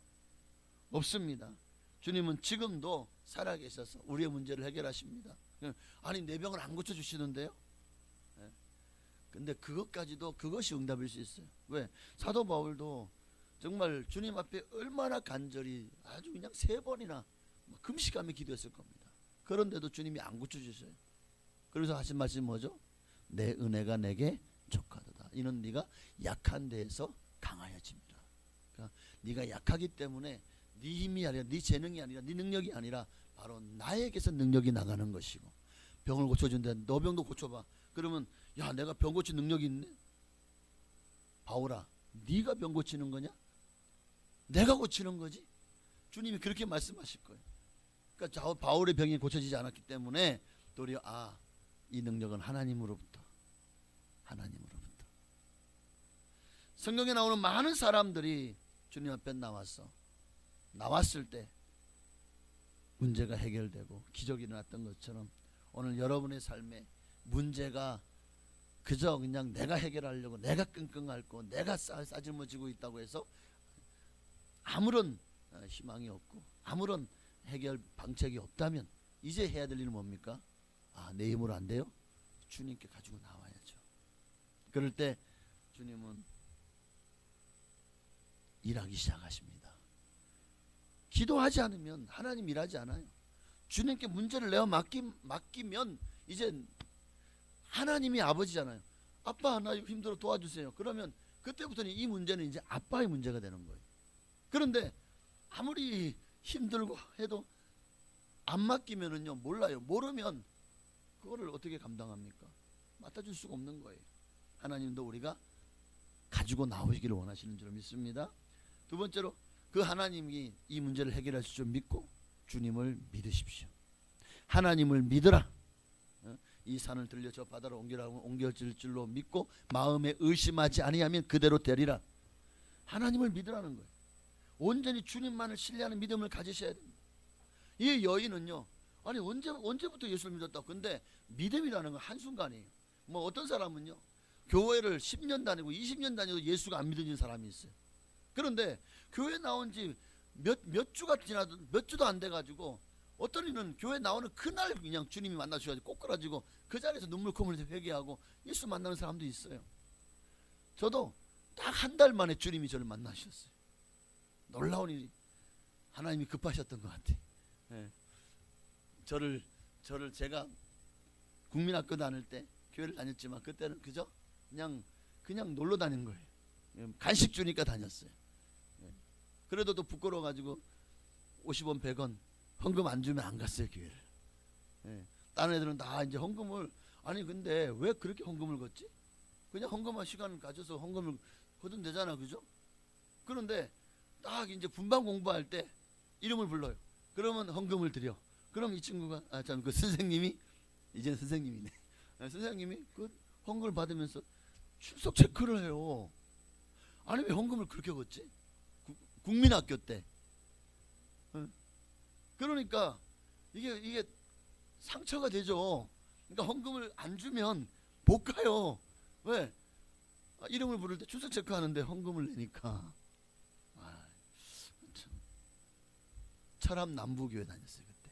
없습니다. 주님은 지금도 살아계셔서 우리의 문제를 해결하십니다. 아니, 내 병을 안 고쳐주시는데요? 근데 그것이 응답일 수 있어요. 왜? 사도 바울도 정말 주님 앞에 얼마나 간절히 아주 그냥 3번이나 금식하며 기도했을 겁니다. 그런데도 주님이 안 고쳐주셔요. 그래서 하신 말씀이 뭐죠? 내 은혜가 내게 족하도다. 이는 네가 약한 데에서 강하여집니다. 그러니까 네가 약하기 때문에 네 힘이 아니라, 네 재능이 아니라, 네 능력이 아니라 바로 나에게서 능력이 나가는 것이고, 병을 고쳐준다. 너 병도 고쳐봐. 그러면 야, 내가 병 고칠 능력이 있네. 바울아, 네가 병 고치는 거냐? 내가 고치는 거지. 주님이 그렇게 말씀하실 거예요. 그러니까 바울의 병이 고쳐지지 않았기 때문에 도리어 이 능력은 하나님으로부터. 성경에 나오는 많은 사람들이 주님 앞에 나왔을 때 문제가 해결되고 기적이 일어났던 것처럼 오늘 여러분의 삶에 문제가 그저 그냥 내가 해결하려고, 내가 끙끙 앓고 내가 싸질머지고 있다고 해서 아무런 희망이 없고 아무런 해결 방책이 없다면 이제 해야 될 일은 뭡니까? 내 힘으로 안 돼요? 주님께 가지고 나와야죠. 그럴 때 주님은 일하기 시작하십니다. 기도하지 않으면 하나님 일하지 않아요. 주님께 문제를 내어 맡기면 이제 하나님이 아버지잖아요. 아빠, 나 힘들어 도와주세요. 그러면 그때부터는 이 문제는 이제 아빠의 문제가 되는 거예요. 그런데 아무리 힘들고 해도 안 맡기면은요, 모르면 그거를 어떻게 감당합니까? 맡아줄 수가 없는 거예요. 하나님도 우리가 가지고 나오시기를 원하시는 줄 믿습니다. 두 번째로, 그 하나님이 이 문제를 해결하실 줄 믿고 주님을 믿으십시오. 하나님을 믿으라. 이 산을 들려 저 바다로 옮겨질 줄로 믿고 마음에 의심하지 아니하면 그대로 되리라. 하나님을 믿으라는 거예요. 온전히 주님만을 신뢰하는 믿음을 가지셔야 됩니다. 이 여인은요, 아니 언제부터 예수를 믿었다고. 근데 믿음이라는 건 한순간이에요. 뭐 어떤 사람은요, 교회를 10년 다니고 20년 다녀도 예수가 안 믿어지는 사람이 있어요. 그런데 교회 나온 지 몇 주가 지나도 몇 주도 안 돼가지고 어떤 이는 교회 나오는 그날 그냥 주님이 만나주셔가지고 꼬꾸라지고 그 자리에서 눈물 콧물에서 회개하고 예수 만나는 사람도 있어요. 저도 딱 한 달 만에 주님이 저를 만나셨어요. 놀라운 일이, 하나님이 급하셨던 것 같아요. 저를 제가 국민학교 다닐 때 교회를 다녔지만 그때는 그저 그냥 놀러 다닌 거예요. 간식 주니까 다녔어요. 그래도 또 부끄러워가지고 50원 100원 헌금 안 주면 안 갔어요, 교회를. 다른 애들은 다 이제 헌금을, 아니 근데 왜 그렇게 헌금을 걷지? 그냥 헌금할 시간 가져서 헌금을 거든 되잖아, 그죠? 그런데 딱 이제 분반 공부할 때 이름을 불러요. 그러면 헌금을 드려. 그럼 이 친구가 그 선생님이, 이제는 선생님이네. 선생님이 그 헌금을 받으면서 출석 체크를 해요. 아니 왜 헌금을 그렇게 걷지? 국민학교 때. 그러니까 이게 상처가 되죠. 그러니까 헌금을 안 주면 못 가요. 왜? 이름을 부를 때 출석 체크하는데 헌금을 내니까. 철암 남부교회 다녔어요 그때.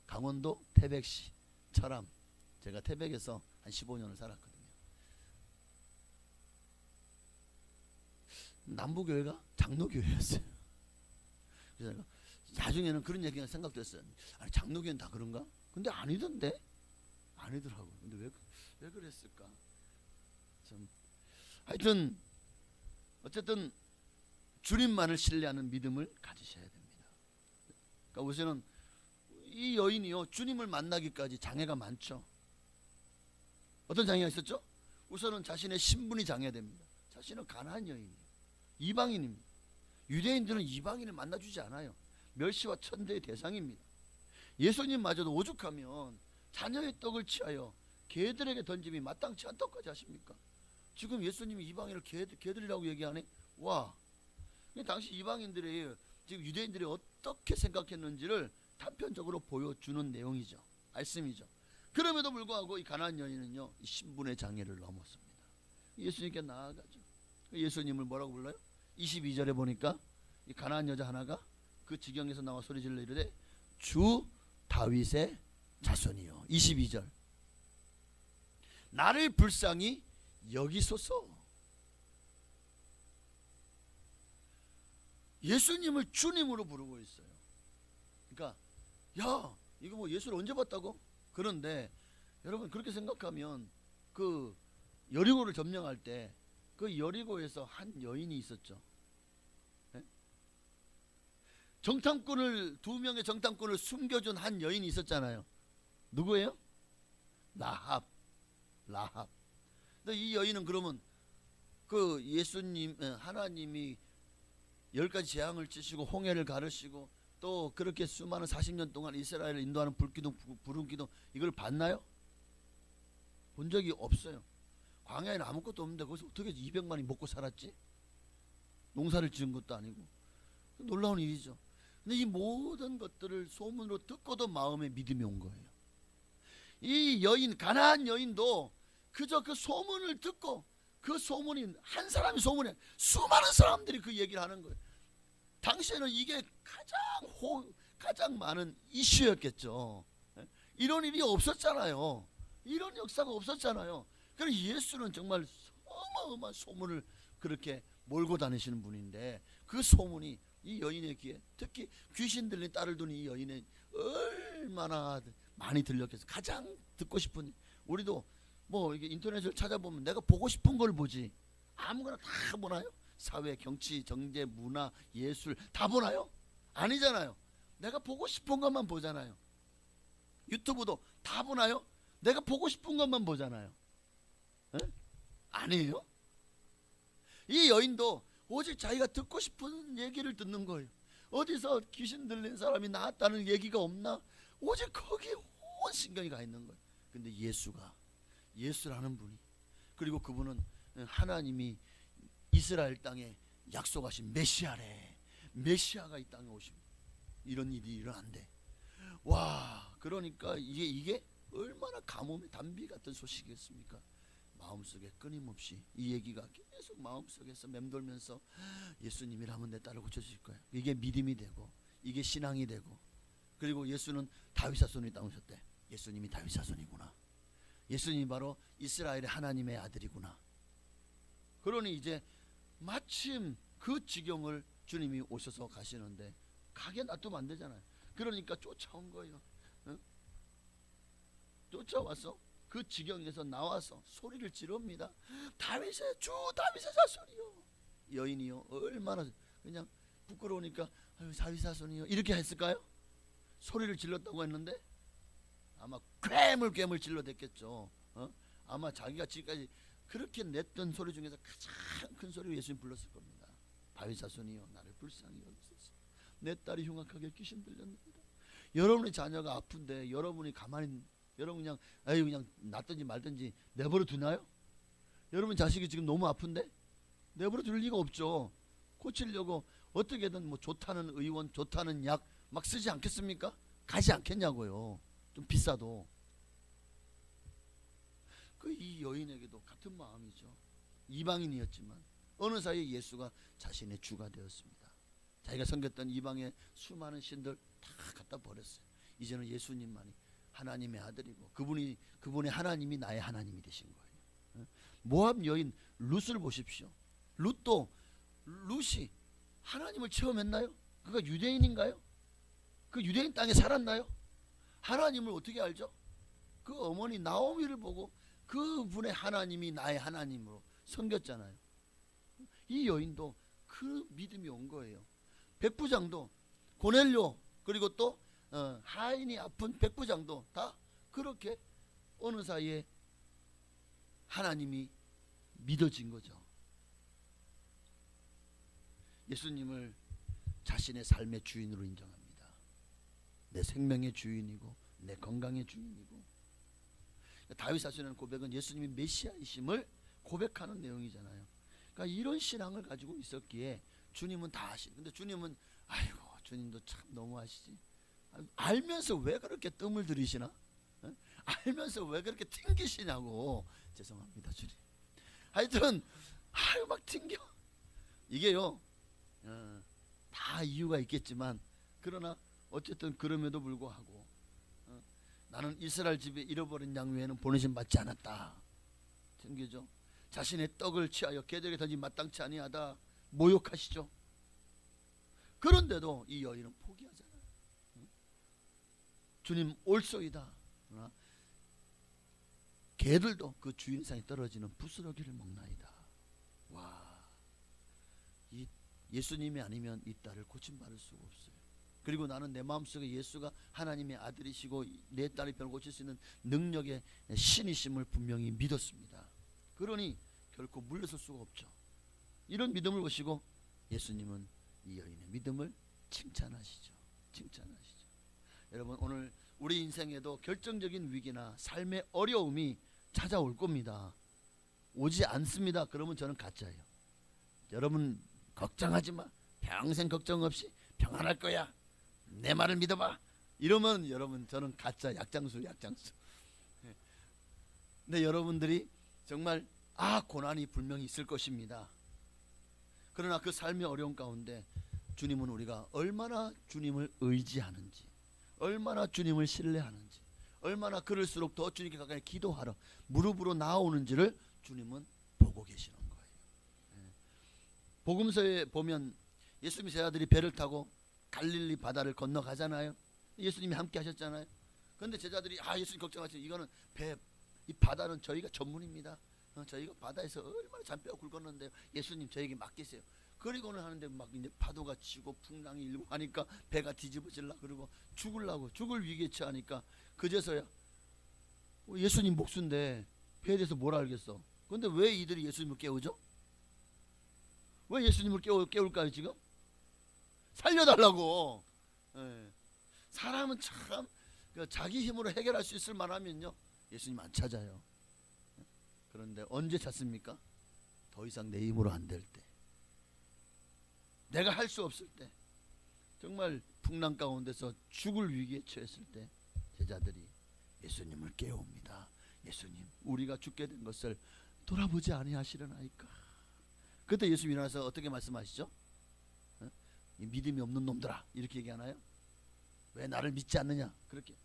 강원도 태백시 철암 제가 태백에서 한 15년을 살았거든요. 남부교회가 장로교회였어요. 그래서 내가 나중에는 그런 얘기가 생각됐어요. 아니 장로교회는 다 그런가? 근데 아니던데? 아니더라고. 근데 왜 그랬을까? 참 하여튼 어쨌든 주님만을 신뢰하는 믿음을 가지셔야 됩니다. 그러니까 우선은 이 여인이요 주님을 만나기까지 장애가 많죠. 어떤 장애가 있었죠? 우선은 자신의 신분이 장애됩니다. 자신은 가나안 여인이에요. 이방인입니다. 유대인들은 이방인을 만나주지 않아요. 멸시와 천대의 대상입니다. 예수님마저도 오죽하면 자녀의 떡을 취하여 개들에게 던짐이 마땅치 않다고까지 하십니까? 지금 예수님이 이방인을 개들이라고 얘기하네. 와, 당시 이방인들이 지금 유대인들이 어떻게 생각했는지를 단편적으로 보여주는 내용이죠. 말씀이죠. 그럼에도 불구하고 이 가나안 여인은요 이 신분의 장애를 넘었습니다. 예수님께 나아가죠. 예수님을 뭐라고 불러요? 22절에 보니까 이 가나안 여자 하나가 그 지경에서 나와 소리질러 이르되 주 다윗의 자손이요. 22절 나를 불쌍히 여기소서. 예수님을 주님으로 부르고 있어요. 그러니까 야 이거 뭐 예수를 언제 봤다고? 그런데 여러분 그렇게 생각하면 그 여리고를 점령할 때 그 여리고에서 한 여인이 있었죠. 네? 정탐꾼을 2명의 정탐꾼을 숨겨준 한 여인이 있었잖아요. 누구예요? 라합. 근데 이 여인은 그러면 그 예수님 하나님이 10가지 재앙을 치시고 홍해를 가르시고 또 그렇게 수많은 40년 동안 이스라엘을 인도하는 불기둥 부름기둥 이걸 봤나요? 본 적이 없어요. 광야에는 아무것도 없는데 거기서 어떻게 200만이 먹고 살았지? 농사를 지은 것도 아니고 놀라운 일이죠. 근데 이 모든 것들을 소문으로 듣고도 마음에 믿음이 온 거예요. 이 여인 가나안 여인도 그저 그 소문을 듣고 그 소문이 한 사람이 소문에 수많은 사람들이 그 얘기를 하는 거예요. 당시에는 이게 가장 많은 이슈였겠죠. 이런 일이 없었잖아요. 이런 역사가 없었잖아요. 그래서 예수는 정말 어마어마한 소문을 그렇게 몰고 다니시는 분인데 그 소문이 이 여인의 귀에 특히 귀신 들린 딸을 둔 이 여인의 얼마나 많이 들렸겠어요. 가장 듣고 싶은 우리도 뭐 이게 인터넷을 찾아보면 내가 보고 싶은 걸 보지 아무거나 다 보나요? 사회, 정치, 경제, 문화, 예술 다 보나요? 아니잖아요. 내가 보고 싶은 것만 보잖아요. 유튜브도 다 보나요? 내가 보고 싶은 것만 보잖아요. 에? 아니에요? 이 여인도 오직 자기가 듣고 싶은 얘기를 듣는 거예요. 어디서 귀신 들린 사람이 나왔다는 얘기가 없나? 오직 거기에 온 신경이 가 있는 거예요. 근데 예수라는 분이 그리고 그분은 하나님이 이스라엘 땅에 약속하신 메시아래. 메시아가 이 땅에 오십니다. 이런 일이 일어난대. 와, 그러니까 이게 얼마나 가뭄의 단비 같은 소식이겠습니까? 마음속에 끊임없이 이 얘기가 계속 마음속에서 맴돌면서 예수님이라면 내 딸을 고쳐주실 거야. 이게 믿음이 되고 이게 신앙이 되고 그리고 예수는 다윗 자손이 땅에 오셨대. 예수님이 다윗 자손이구나. 예수님이 바로 이스라엘의 하나님의 아들이구나. 그러니 이제 마침 그 지경을 주님이 오셔서 가시는데 가게 놔두면 안 되잖아요. 그러니까 쫓아온 거예요. 응? 쫓아와서 그 지경에서 나와서 소리를 지릅니다. 다윗의 자손이요. 여인이요 얼마나 그냥 부끄러우니까 아유, 다윗 자손이요 이렇게 했을까요? 소리를 질렀다고 했는데 아마 괴물 질러댔겠죠. 아마 자기가 지금까지 그렇게 냈던 소리 중에서 가장 큰 소리로 예수님 불렀을 겁니다. 다윗 자손이요 나를 불쌍히 여기소서. 내 딸이 흉악하게 귀신 들렸습니다. 여러분의 자녀가 아픈데 여러분이 가만히 여러분 그냥 놨든지 말든지 내버려 두나요? 여러분 자식이 지금 너무 아픈데 내버려 둘 리가 없죠. 고치려고 어떻게든 뭐 좋다는 의원 좋다는 약 막 쓰지 않겠습니까? 가지 않겠냐고요. 좀 비싸도. 그 이 여인에게도 같은 마음이죠. 이방인이었지만 어느 사이에 예수가 자신의 주가 되었습니다. 자기가 섬겼던 이방의 수많은 신들 다 갖다 버렸어요. 이제는 예수님만이 하나님의 아들이고 그분의 하나님이 나의 하나님이 되신 거예요. 모압 여인 룻을 보십시오. 룻이 하나님을 체험했나요? 그가 유대인인가요? 그 유대인 땅에 살았나요? 하나님을 어떻게 알죠? 그 어머니 나오미를 보고 그분의 하나님이 나의 하나님으로 섬겼잖아요. 이 여인도 그 믿음이 온 거예요. 백부장도 고넬료 그리고 또 하인이 아픈 백부장도 다 그렇게 어느 사이에 하나님이 믿어진 거죠. 예수님을 자신의 삶의 주인으로 인정합니다. 내 생명의 주인이고 내 건강의 주인이고. 다윗 사순의 고백은 예수님이 메시아이심을 고백하는 내용이잖아요. 그러니까 이런 신앙을 가지고 있었기에 주님은 다 아시. 근데 주님은 아이고 주님도 참 너무하시지. 알면서 왜 그렇게 뜸을 들이시나? 알면서 왜 그렇게 튕기시냐고. 죄송합니다 주님. 하여튼 아유 막 튕겨. 이게요 다 이유가 있겠지만 그러나 어쨌든 그럼에도 불구하고 나는 이스라엘 집에 잃어버린 양 외에는 보내심 받지 않았다. 튕기죠. 자신의 떡을 취하여 개들에게 던지 마땅치 아니하다 모욕하시죠. 그런데도 이 여인은 포기하잖아요. 주님 올소이다. 개들도 그 주인 상에 떨어지는 부스러기를 먹나이다. 와, 이 예수님이 아니면 이 딸을 고침받을 수가 없어요. 그리고 나는 내 마음속에 예수가 하나님의 아들이시고 내 딸의 병을 고칠 수 있는 능력의 신이심을 분명히 믿었습니다. 그러니 결코 물러설 수가 없죠. 이런 믿음을 보시고 예수님은 이 여인의 믿음을 칭찬하시죠. 칭찬하시죠. 여러분 오늘 우리 인생에도 결정적인 위기나 삶의 어려움이 찾아올 겁니다. 오지 않습니다. 그러면 저는 가짜예요. 여러분 걱정하지 마. 평생 걱정 없이 평안할 거야. 내 말을 믿어봐. 이러면 여러분 저는 가짜 약장수. 근데 여러분들이 정말 고난이 분명히 있을 것입니다. 그러나 그 삶의 어려움 가운데 주님은 우리가 얼마나 주님을 의지하는지, 얼마나 주님을 신뢰하는지, 얼마나 그럴수록 더 주님께 가까이 기도하러 무릎으로 나아오는지를 주님은 보고 계시는 거예요. 복음서에 보면 예수님의 제자들이 배를 타고 갈릴리 바다를 건너가잖아요. 예수님이 함께 하셨잖아요. 그런데 제자들이 예수님 걱정하시죠. 이거는 이 바다는 저희가 전문입니다. 저희가 바다에서 얼마나 잔뼈가 굵었는데요. 예수님 저에게 맡기세요. 그리고는 하는데 막 이제 파도가 치고 풍랑이 일고 하니까 배가 뒤집어질라 그러고 죽을 위기에 처하니까 그제서야 예수님 목수인데 배에 대해서 뭘 알겠어. 그런데 왜 이들이 예수님을 깨우죠? 왜 예수님을 깨울까요 지금? 살려달라고. 사람은 참 자기 힘으로 해결할 수 있을 만하면요 예수님 안 찾아요. 그런데 언제 찾습니까? 더 이상 내 힘으로 안 될 때, 내가 할 수 없을 때, 정말 풍랑 가운데서 죽을 위기에 처했을 때 제자들이 예수님을 깨웁니다. 예수님 우리가 죽게 된 것을 돌아보지 아니하시려나이까. 그때 예수님 일어나서 어떻게 말씀하시죠? 이 믿음이 없는 놈들아 이렇게 얘기하나요? 왜 나를 믿지 않느냐 그렇게.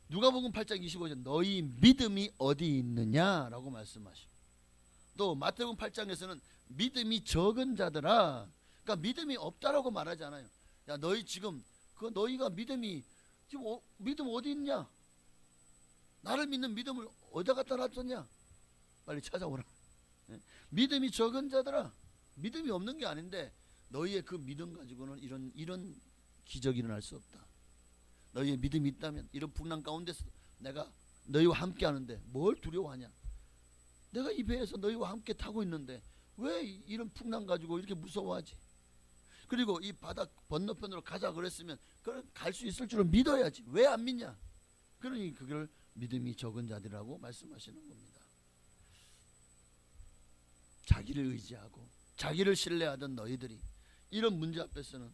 누가복음 8장 25절 너희 믿음이 어디 있느냐라고 말씀하시고, 또 마태복음 8장에서는 믿음이 적은 자들아, 그러니까 믿음이 없다라고 말하지 않아요. 야 너희 지금 너희가 믿음이 지금 믿음 어디 있냐? 나를 믿는 믿음을 어디다 갖다 놨었냐? 빨리 찾아오라. 믿음이 적은 자들아, 믿음이 없는 게 아닌데 너희의 그 믿음 가지고는 이런 기적이 일어날 수 없다. 너희의 믿음이 있다면 이런 풍랑 가운데서 내가 너희와 함께 하는데 뭘 두려워하냐? 내가 이 배에서 너희와 함께 타고 있는데 왜 이런 풍랑 가지고 이렇게 무서워하지? 그리고 이 바다 건너편으로 가자 그랬으면 갈 수 있을 줄을 믿어야지. 왜 안 믿냐? 그러니 그걸 믿음이 적은 자들이라고 말씀하시는 겁니다. 자기를 의지하고 자기를 신뢰하던 너희들이 이런 문제 앞에서는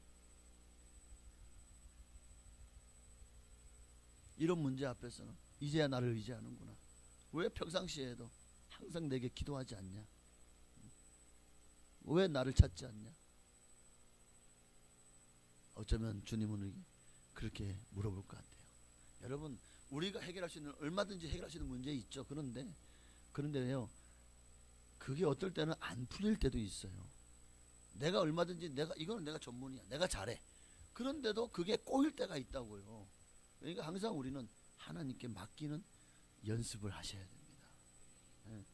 이제야 나를 의지하는구나. 왜 평상시에도 항상 내게 기도하지 않냐? 왜 나를 찾지 않냐? 어쩌면 주님은 그렇게 물어볼 것 같아요. 여러분 우리가 해결할 수 있는 얼마든지 해결할 수 있는 문제 있죠. 그런데요 그게 어떨 때는 안 풀릴 때도 있어요. 내가 얼마든지 이거는 내가 전문이야. 내가 잘해. 그런데도 그게 꼬일 때가 있다고요. 그러니까 항상 우리는 하나님께 맡기는 연습을 하셔야 됩니다. 예.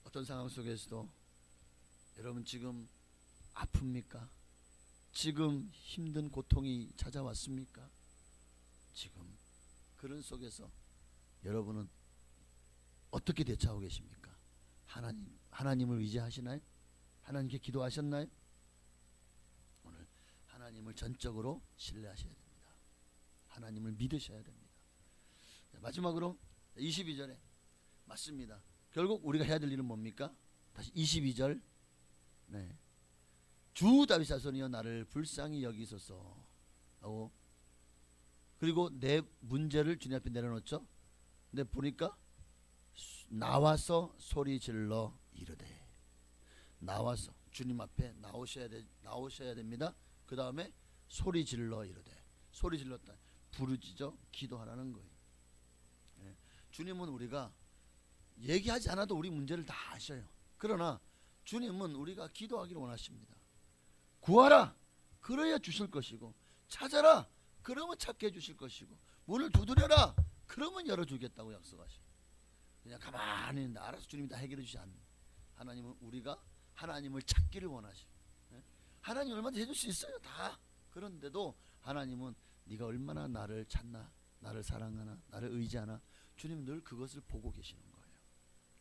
어떤 상황 속에서도 여러분 지금 아픕니까? 지금 힘든 고통이 찾아왔습니까? 지금 그런 속에서 여러분은 어떻게 대처하고 계십니까? 하나님을 의지하시나요? 하나님께 기도하셨나요? 오늘 하나님을 전적으로 신뢰하셔야 됩니다. 하나님을 믿으셔야 됩니다. 자, 마지막으로 22절에 맞습니다. 결국 우리가 해야 될 일은 뭡니까? 다시 22절. 네. 주 다윗 자손이여 나를 불쌍히 여기소서 하고 그리고 내 문제를 주님 앞에 내려놓죠. 근데 보니까 나와서 소리 질러 이르되 나와서 주님 앞에 나오셔야 됩니다. 그 다음에 소리 질러 이르되 소리 질렀다 부르짖어 기도하라는 거예요. 예. 주님은 우리가 얘기하지 않아도 우리 문제를 다 아셔요. 그러나 주님은 우리가 기도하기를 원하십니다. 구하라 그래야 주실 것이고 찾아라 그러면 찾게 해주실 것이고 문을 두드려라 그러면 열어주겠다고 약속하시고 그냥 가만히 있는데 알아서 주님이 다 해결해 주지 않는 하나님은 우리가 하나님을 찾기를 원하시고 하나님 얼마든지 해줄 수 있어요 다. 그런데도 하나님은 네가 얼마나 나를 찾나 나를 사랑하나 나를 의지하나 주님은 늘 그것을 보고 계시는 거예요.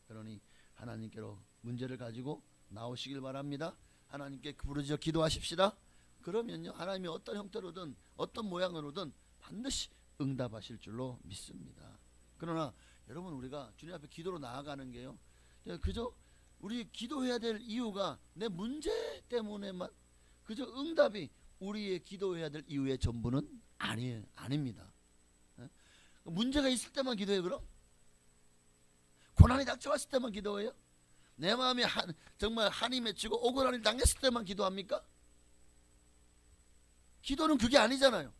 그러니 하나님께로 문제를 가지고 나오시길 바랍니다. 하나님께 부르짖어 기도하십시다. 그러면요 하나님이 어떤 형태로든 어떤 모양으로든 반드시 응답하실 줄로 믿습니다. 그러나 여러분 우리가 주님 앞에 기도로 나아가는 게요 그저 우리 기도해야 될 이유가 내 문제 때문에만 그저 응답이 우리의 기도해야 될 이유의 전부는 아닙니다. 문제가 있을 때만 기도해요? 그럼 고난이 닥쳐왔을 때만 기도해요? 내 마음이 정말 한이 맺히고 억울한 일 당했을 때만 기도합니까? 기도는 그게 아니잖아요.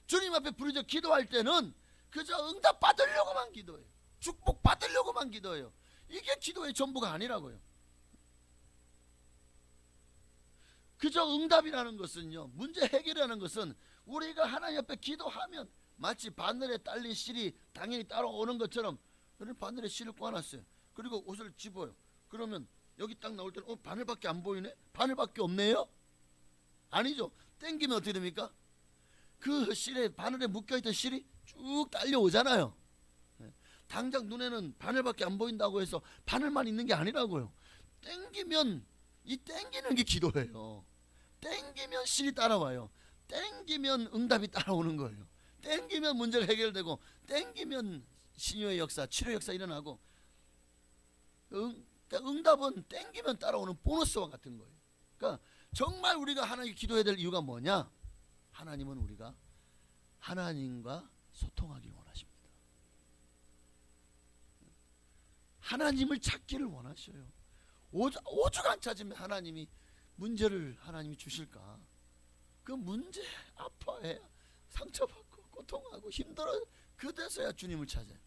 주님 앞에 부르짖어 기도할 때는 그저 응답 받으려고만 기도해요. 축복 받으려고만 기도해요. 이게 기도의 전부가 아니라고요. 그저 응답이라는 것은요 문제 해결이라는 것은 우리가 하나님 앞에 기도하면 마치 바늘에 딸린 실이 당연히 따라오는 것처럼 바늘에 실을 꽂아놨어요. 그리고 옷을 집어요. 그러면 여기 딱 나올 때는 바늘밖에 안 보이네? 바늘밖에 없네요? 아니죠. 땡기면 어떻게 됩니까? 그 실에 바늘에 묶여있던 실이 쭉 딸려오잖아요. 당장 눈에는 바늘밖에 안 보인다고 해서 바늘만 있는 게 아니라고요. 땡기면 이 땡기는 게 기도예요. 땡기면 실이 따라와요. 땡기면 응답이 따라오는 거예요. 땡기면 문제가 해결되고 땡기면 신유의 역사, 치료의 역사 일어나고 응답은 땡기면 따라오는 보너스와 같은 거예요. 그러니까 정말 우리가 하나님께 기도해야 될 이유가 뭐냐? 하나님은 우리가 하나님과 소통하기를 원하십니다. 하나님을 찾기를 원하셔요. 오죽안 찾으면 하나님이 주실까? 그 문제 아파해 상처받고 고통하고 힘들어 그때서야 주님을 찾아요.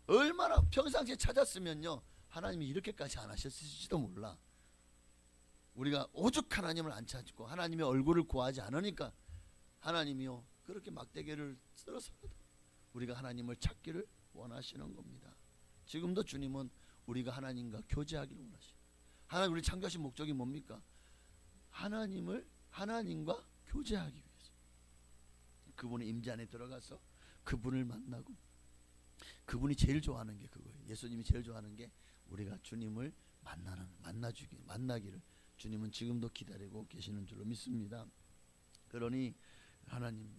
얼마나 평상시에 찾았으면요 하나님이 이렇게까지 안 하셨을지도 몰라. 우리가 오죽 하나님을 안 찾고 하나님의 얼굴을 구하지 않으니까 하나님이요 그렇게 막대기를 쓸어서라도 우리가 하나님을 찾기를 원하시는 겁니다. 지금도 주님은 우리가 하나님과 교제하기를 원하시죠. 하나님 우리 창조하신 목적이 뭡니까? 하나님과 교제하기 위해서 그분의 임재 안에 들어가서 그분을 만나고 그분이 제일 좋아하는 게 그거예요. 예수님이 제일 좋아하는 게 우리가 주님을 만나기를 주님은 지금도 기다리고 계시는 줄로 믿습니다. 그러니 하나님은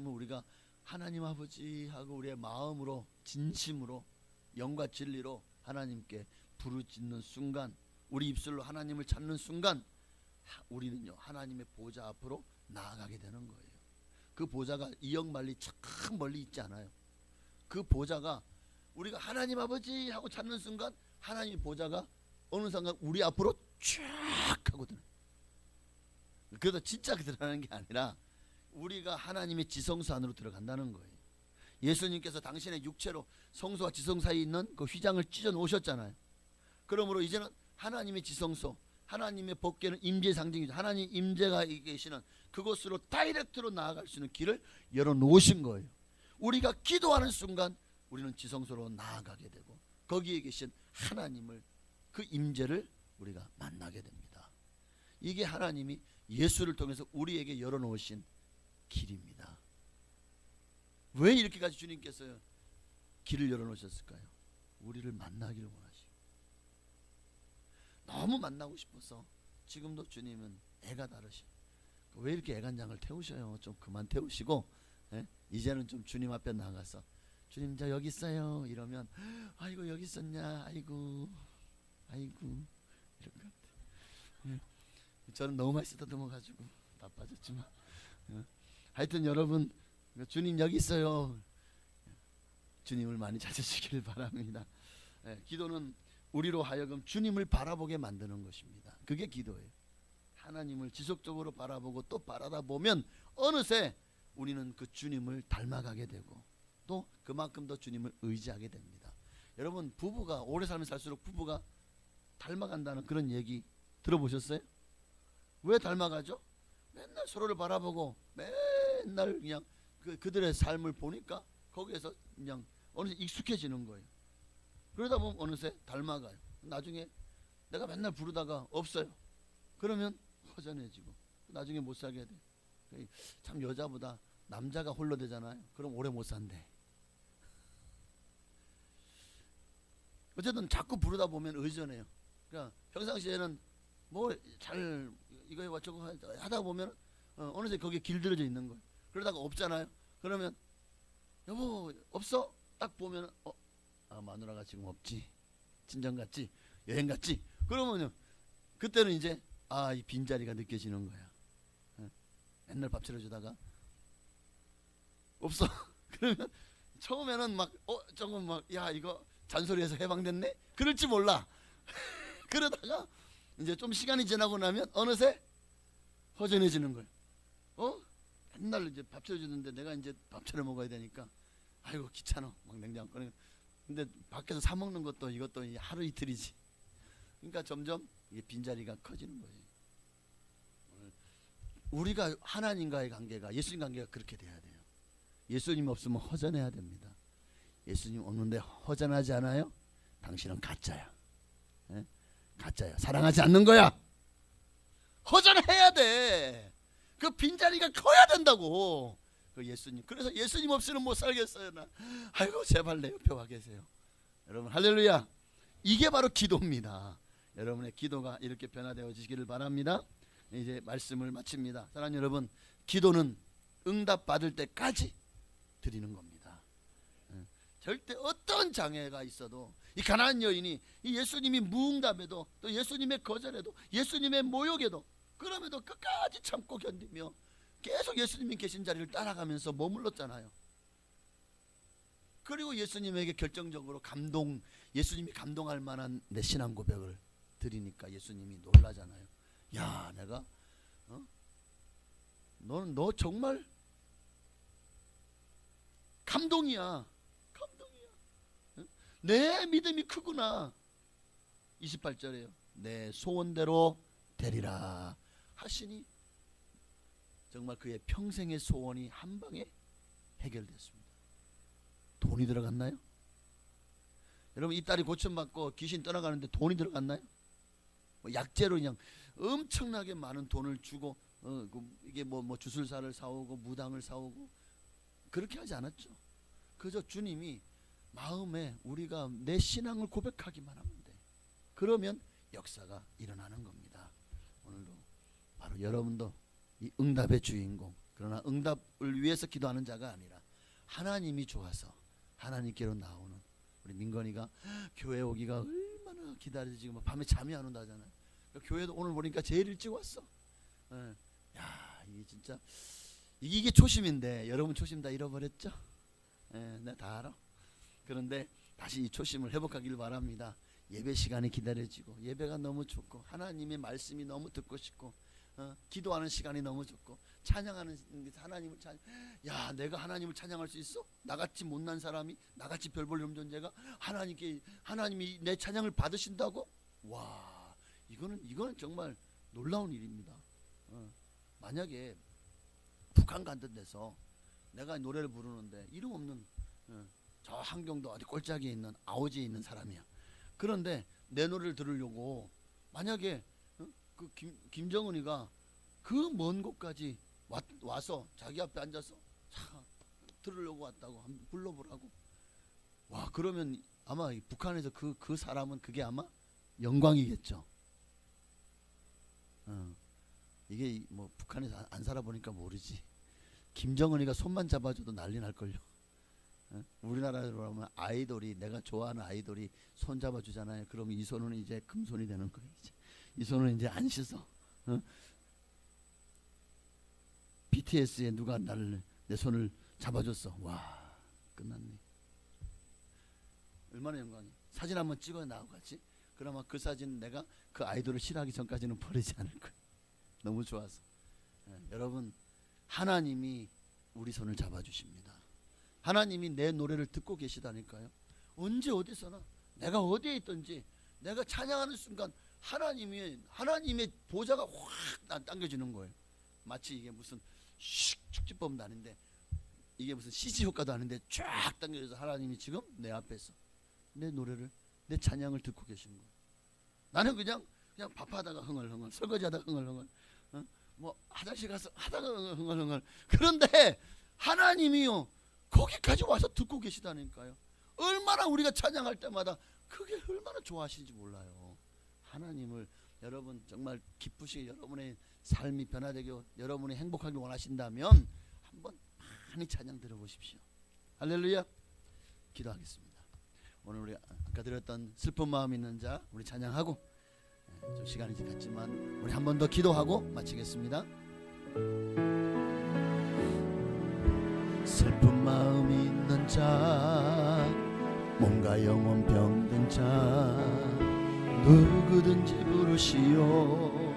우리가 하나님 아버지 하고 우리의 마음으로 진심으로 영과 진리로 하나님께 부르짖는 순간 우리 입술로 하나님을 찾는 순간 우리는요 하나님의 보좌 앞으로 나아가게 되는 거예요. 그 보좌가 이역만리 참 멀리 있지 않아요. 그 보좌가 우리가 하나님 아버지 하고 찾는 순간 하나님의 보좌가 어느 순간 우리 앞으로 쫙 하고 드는. 그래도 진짜 드러나는 게 아니라 우리가 하나님의 지성소 안으로 들어간다는 거예요. 예수님께서 당신의 육체로 성소와 지성 사이에 있는 그 휘장을 찢어 놓으셨잖아요. 그러므로 이제는 하나님의 지성소, 하나님의 법궤는 임재의 상징이죠. 하나님 임재가 계시는 그곳으로 다이렉트로 나아갈 수 있는 길을 열어 놓으신 거예요. 우리가 기도하는 순간 우리는 지성소로 나아가게 되고 거기에 계신 하나님을, 그 임재를 우리가 만나게 됩니다. 이게 하나님이 예수를 통해서 우리에게 열어 놓으신 길입니다. 왜 이렇게까지 주님께서 길을 열어 놓으셨을까요? 우리를 만나기를 원하시고, 너무 만나고 싶어서 지금도 주님은 애가 다르셔. 왜 이렇게 애간장을 태우셔요? 좀 그만 태우시고, 이제는 좀 주님 앞에 나가서 주님 저 여기 있어요 이러면 아이고 여기 있었냐, 아이고 이럴 것 같아. 저는 너무 많이 쓰다듬어 가지고 다 빠졌지만, 하여튼 여러분 주님 여기 있어요. 주님을 많이 찾으시길 바랍니다. 기도는 우리로 하여금 주님을 바라보게 만드는 것입니다. 그게 기도예요. 하나님을 지속적으로 바라보고 또 바라다 보면 어느새 우리는 그 주님을 닮아가게 되고 또 그만큼 더 주님을 의지하게 됩니다. 여러분 부부가 오래 살면 살수록 부부가 닮아간다는 그런 얘기 들어보셨어요? 왜 닮아가죠? 맨날 서로를 바라보고 맨날 그냥 그들의 삶을 보니까 거기에서 그냥 어느새 익숙해지는 거예요. 그러다 보면 어느새 닮아가요. 나중에 내가 맨날 부르다가 없어요. 그러면 허전해지고 나중에 못 살게 돼. 참 여자보다 남자가 홀로 되잖아요. 그럼 오래 못 산대. 어쨌든 자꾸 부르다 보면 의존해요. 그러니까 평상시에는 뭐 잘 이거 해와 저거 하다 보면 어느새 거기에 길들여져 있는 거예요. 그러다가 없잖아요. 그러면 여보 없어? 딱 보면 마누라가 지금 없지, 친정 갔지, 여행 갔지. 그러면요 그때는 이제 이 빈자리가 느껴지는 거야. 맨날 밥 차려주다가 없어. 그러면 처음에는 막 조금 막 야 이거 잔소리해서 해방됐네 그럴지 몰라. 그러다가 이제 좀 시간이 지나고 나면 어느새 허전해지는 거예요. 맨날 이제 밥 차려주는데 내가 이제 밥 차려 먹어야 되니까 아이고 귀찮아 막 냉장고 꺼내. 근데 밖에서 사 먹는 것도 이것도 하루 이틀이지. 그러니까 점점 이게 빈자리가 커지는 거예요. 우리가 하나님과의 관계가, 예수님 관계가 그렇게 돼야 돼요. 예수님 없으면 허전해야 됩니다. 예수님 없는데 허전하지 않아요? 당신은 가짜야. 가짜야. 사랑하지 않는 거야. 허전해야 돼. 그 빈자리가 커야 된다고. 그 예수님. 그래서 예수님 없이는 못 살겠어요. 나. 아이고 제발 내 옆에 와 계세요. 여러분 할렐루야. 이게 바로 기도입니다. 여러분의 기도가 이렇게 변화되어지기를 바랍니다. 이제 말씀을 마칩니다. 사랑하는 여러분, 기도는 응답받을 때까지 드리는 겁니다. 절대 어떤 장애가 있어도 이 가난한 여인이 이 예수님이 무응답에도 또 예수님의 거절에도 예수님의 모욕에도 그럼에도 끝까지 참고 견디며 계속 예수님이 계신 자리를 따라가면서 머물렀잖아요. 그리고 예수님에게 결정적으로 예수님이 감동할 만한 내 신앙 고백을 드리니까 예수님이 놀라잖아요. 야 내가 너 정말 감동이야. 내 믿음이 크구나. 28절에요. 내 소원대로 되리라 하시니 정말 그의 평생의 소원이 한 방에 해결됐습니다. 돈이 들어갔나요? 여러분 이 딸이 고침받고 귀신 떠나가는데 돈이 들어갔나요? 약재로 그냥 엄청나게 많은 돈을 주고 이게 뭐 주술사를 사오고 무당을 사오고 그렇게 하지 않았죠. 그저 주님이 마음에 우리가 내 신앙을 고백하기만 하면 돼. 그러면 역사가 일어나는 겁니다. 오늘도 바로 여러분도 이 응답의 주인공, 그러나 응답을 위해서 기도하는 자가 아니라 하나님이 좋아서 하나님께로 나오는 우리 민건이가 교회 오기가 얼마나 기다려지고 밤에 잠이 안 온다잖아요. 교회도 오늘 보니까 제일 일찍 왔어. 야 이게 진짜 이게 초심인데 여러분 초심 다 잃어버렸죠? 내가 다 알아. 그런데 다시 이 초심을 회복하기를 바랍니다. 예배 시간이 기다려지고 예배가 너무 좋고 하나님의 말씀이 너무 듣고 싶고 기도하는 시간이 너무 좋고 찬양하는 하나님을 야, 내가 하나님을 찬양할 수 있어? 나같이 못난 사람이, 나같이 별 볼 없는 존재가 하나님이 내 찬양을 받으신다고? 와, 이거는 정말 놀라운 일입니다. 만약에 북한 같은 데서 내가 노래를 부르는데 이름 없는 저 한경도 어디 꼴짝이에 있는 아오지에 있는 사람이야. 그런데 내 노래를 들으려고 만약에 그 김정은이가 그 먼 곳까지 와서 자기 앞에 앉아서 들으려고 왔다고 한번 불러보라고. 와, 그러면 아마 북한에서 그 사람은 그게 아마 영광이겠죠. 이게 뭐 북한에서 안 살아보니까 모르지. 김정은이가 손만 잡아줘도 난리 날걸요. 우리나라로 하면 아이돌이, 내가 좋아하는 아이돌이 손 잡아주잖아요. 그러면 이 손은 이제 금손이 되는 거예요. 이 손은 이제 안 씻어. BTS에 누가 내 손을 잡아줬어. 와, 끝났네. 얼마나 영광이. 사진 한번 찍어 나하고 같이. 그러면 그 사진 내가 그 아이돌을 싫어하기 전까지는 버리지 않을 거예요. 너무 좋아서. 여러분, 하나님이 우리 손을 잡아주십니다. 하나님이 내 노래를 듣고 계시다니까요. 언제 어디서나 내가 어디에 있든지 내가 찬양하는 순간 하나님의 보좌가 확 당겨지는 거예요. 마치 이게 무슨 축지법도 아닌데, 이게 무슨 CG 효과도 아닌데 쫙 당겨져서 하나님이 지금 내 앞에서 내 노래를, 내 찬양을 듣고 계신 거예요. 나는 그냥 밥하다가 흥얼흥얼, 설거지하다가 흥얼흥얼, 뭐 화장실 가서 하다가 흥얼흥얼. 그런데 하나님이요, 거기까지 와서 듣고 계시다니까요. 얼마나 우리가 찬양할 때마다 그게 얼마나 좋아하시는지 몰라요. 하나님을 여러분 정말 기쁘시게, 여러분의 삶이 변화되게, 여러분이 행복하게 원하신다면 한번 많이 찬양 들어보십시오. 할렐루야. 기도하겠습니다. 오늘 우리 아까 드렸던 슬픈 마음 있는 자 우리 찬양하고, 좀 시간이 갔지만 우리 한 번 더 기도하고 마치겠습니다. 슬픈 마음 있는 자, 몸과 영혼 병든 자, 누구든지 부르시오.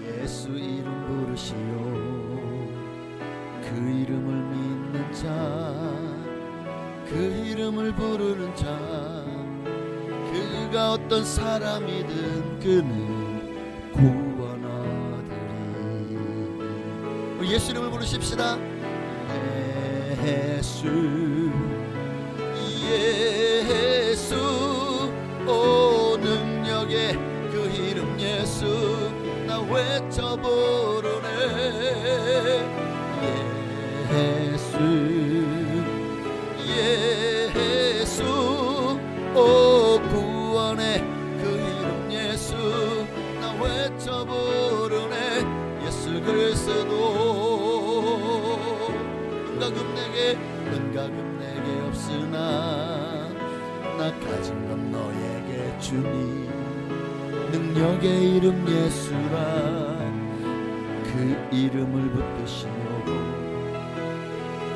예수 이름 부르시오. 그 이름을 믿는 자, 그 이름을 부르는 자, 그가 어떤 사람이든 그는 구원하리니. 우리 예수 이름을 부르십시다. 예수 예수, 오 능력의 그 이름 예수, 나 외쳐 부르네. 예수 예수, 오 구원의 그 이름 예수, 나 외쳐 부르네. 예수 그리스도. 은가금 내게 없으나 나 가진 건 너에게 주니. 능력의 이름 예수라, 그 이름을 붙드시오.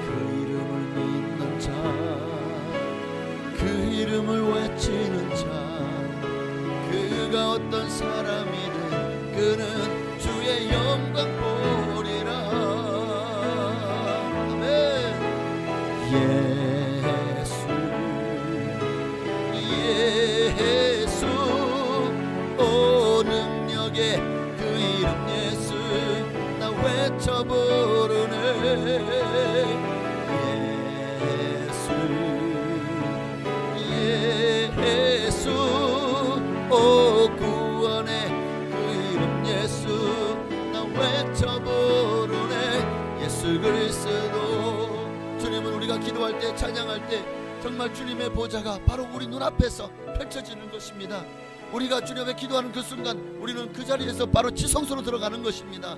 그 이름을 믿는 자, 그 이름을 외치는 자, 그가 어떤 사람이든 그는 주의 영광 보리라. 예수 예수, 오 능력의 그 이름 예수, 나 외쳐 부르네. 예수 오 구원의 그 이름 예수, 나 외쳐 부르네. 예수 그리스도. 주님은 우리가 기도할 때, 찬양할 때 정말 주님의 보좌가 바로 우리 눈앞에서 펼쳐지는 것입니다. 우리가 주님 앞에 기도하는 그 순간 우리는 그 자리에서 바로 지성소로 들어가는 것입니다.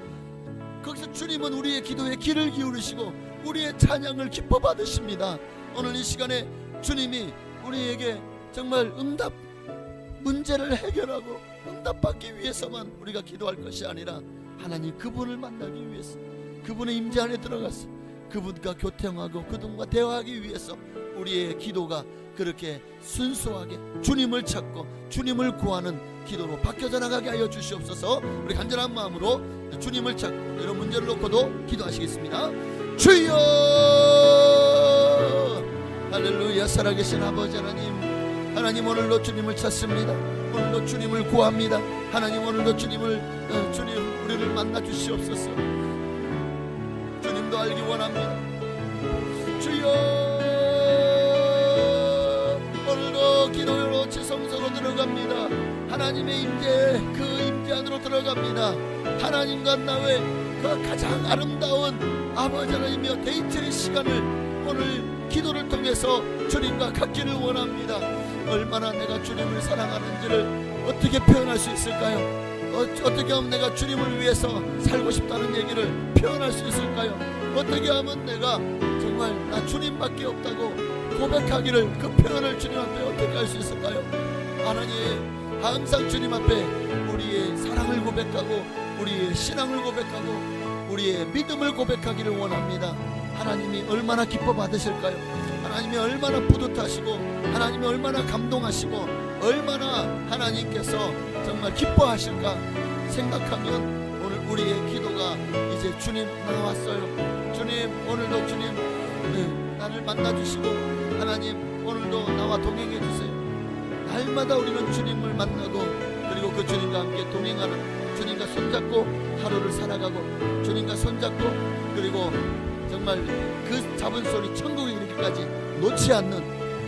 거기서 주님은 우리의 기도에 귀를 기울이시고 우리의 찬양을 기뻐 받으십니다. 오늘 이 시간에 주님이 우리에게 정말 문제를 해결하고 응답받기 위해서만 우리가 기도할 것이 아니라 하나님 그분을 만나기 위해서, 그분의 임재 안에 들어가서 그분과 교통하고 그분과 대화하기 위해서 우리의 기도가 그렇게 순수하게 주님을 찾고 주님을 구하는 기도로 바뀌어져 나가게 하여 주시옵소서. 우리 간절한 마음으로 주님을 찾고 이런 문제를 놓고도 기도하시겠습니다. 주여, 할렐루야. 살아계신 아버지 하나님, 하나님 오늘도 주님을 찾습니다. 오늘도 주님을 구합니다. 하나님 오늘도 주님 우리를 만나 주시옵소서. 주님도 알기 원합니다. 주여, 오늘도 기도로 지성소로 들어갑니다. 하나님의 임재, 그 임재 안으로 들어갑니다. 하나님과 나의 그 가장 아름다운 아버지 하나님이여 데이트의 시간을 오늘 기도를 통해서 주님과 갖기를 원합니다. 얼마나 내가 주님을 사랑하는지를 어떻게 표현할 수 있을까요? 어떻게 하면 내가 주님을 위해서 살고 싶다는 얘기를 표현할 수 있을까요? 어떻게 하면 내가 정말 나 주님밖에 없다고 고백하기를, 그 표현을 주님 앞에 어떻게 할 수 있을까요? 하나님, 항상 주님 앞에 우리의 사랑을 고백하고 우리의 신앙을 고백하고 우리의 믿음을 고백하기를 원합니다. 하나님이 얼마나 기뻐 받으실까요? 하나님이 얼마나 뿌듯하시고 하나님이 얼마나 감동하시고 얼마나 하나님께서 정말 기뻐하실까 생각하면 오늘 우리의 기도가 이제 주님 나왔어요. 주님 오늘도 주님 나를 만나주시고 하나님 오늘도 나와 동행해 주세요. 날마다 우리는 주님을 만나고 그리고 그 주님과 함께 동행하는, 주님과 손잡고 하루를 살아가고 주님과 손잡고 그리고 정말 그 잡은 손이 천국에 이르기까지 놓지 않는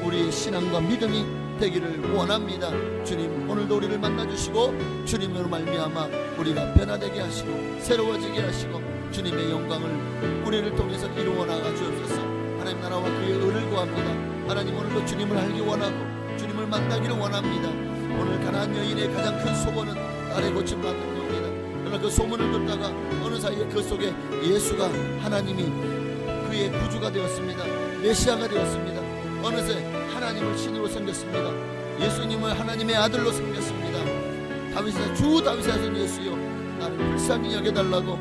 우리의 신앙과 믿음이 되기를 원합니다. 주님 오늘도 우리를 만나주시고 주님으로 말미암아 우리가 변화되게 하시고 새로워지게 하시고 주님의 영광을 우리를 통해서 이루어 나가 주옵소서. 하나님 나라와 그의 의를 구합니다. 하나님 오늘도 주님을 알기 원하고 주님을 만나기를 원합니다. 오늘 가나안 여인의 가장 큰 소원은 딸의 고침받는 겁니다. 그러나 그 소문을 듣다가 어느 사이에 그 속에 예수가 하나님이 그의 구주가 되었습니다. 메시아가 되었습니다. 어느새 하나님을 신으로 섬겼습니다. 예수님을 하나님의 아들로 섬겼습니다. 주 다윗의 아들 예수여 나를 불쌍히 여겨달라고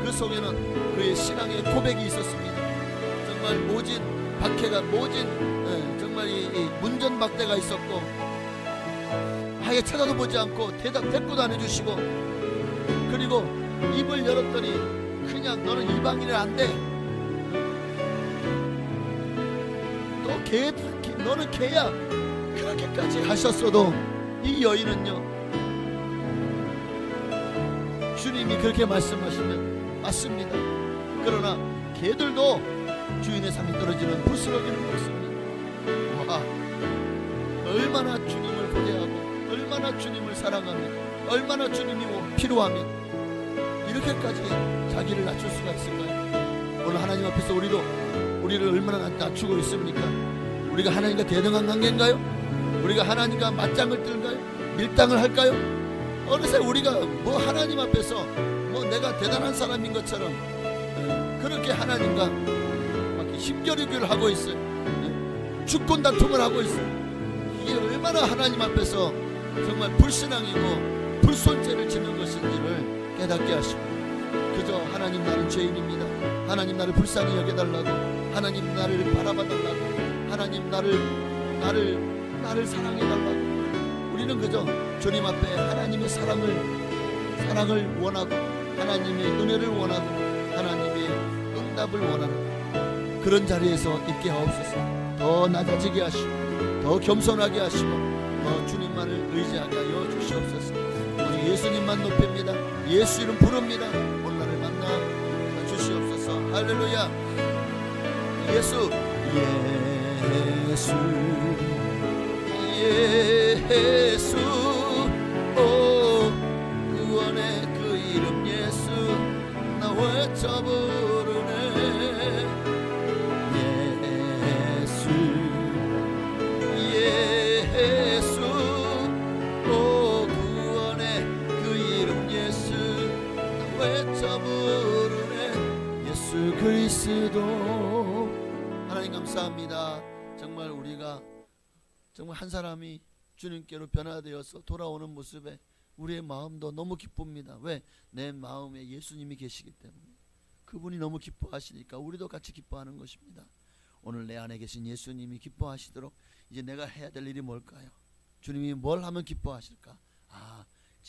그 속에는 그의 신앙의 고백이 있었습니다. 정말 모진 박해가 정말 이 문전박대가 있었고 아예 쳐다도 보지 않고 대꾸도 안 해주시고 그리고 입을 열었더니 그냥 너는 이방인은 안 돼. 너는 개야. 그렇게까지 하셨어도 이 여인은요 주님이 그렇게 말씀하시면 맞습니다. 그러나 개들도 주인의 삶이 떨어지는 부스러기를 먹습니다. 와, 얼마나 주님을 고대하고 얼마나 주님을 사랑하며 얼마나 주님이 필요하면 이렇게까지 자기를 낮출 수가 있을까요? 오늘 하나님 앞에서 우리를 얼마나 낮추고 있습니까? 우리가 하나님과 대등한 관계인가요? 우리가 하나님과 맞짱을 뜰까요? 밀당을 할까요? 어느새 우리가 뭐 하나님 앞에서 뭐 내가 대단한 사람인 것처럼 그렇게 하나님과 힘겨루기를 하고 있어요. 주권 다툼을 하고 있어요. 이게 얼마나 하나님 앞에서 정말 불신앙이고 불손죄를 짓는 것인지를 깨닫게 하시고 그저 하나님 나는 죄인입니다. 하나님 나를 불쌍히 여겨달라고 하나님 나를 바라봐달라고 하나님 나를 사랑해달라고 우리는 그저 주님 앞에 하나님의 사랑을 원하고 하나님의 은혜를 원하고 하나님의 응답을 원하는 그런 자리에서 있게 하옵소서. 더 낮아지게 하시고 더 겸손하게 하시고 더 주님만을 의지하게 하여 주시옵소서. 우리 예수님만 높입니다. 예수 이름 부릅니다. 오늘 나를 만나 주시옵소서. 할렐루야. 예수 오 구원의 그 이름 예수 나 외쳐 부르네. 예수 오 구원의 그 이름 예수 나 외쳐 부르네. 예수 그리스도. 하나님 감사합니다. 정말 우리가 정말 한 사람이 주님께로 변화되어서 돌아오는 모습에 우리의 마음도 너무 기쁩니다. 왜? 내 마음에 예수님이 계시기 때문에. 그 그분이 너무 기뻐하시니까 우리도 같이 기뻐하는 것입니다. 오늘 내 안에 계신 예수님이 기뻐하시도록 이제 내가 해야 될 일이 뭘까요? 주님이 뭘 하면 기뻐하실까?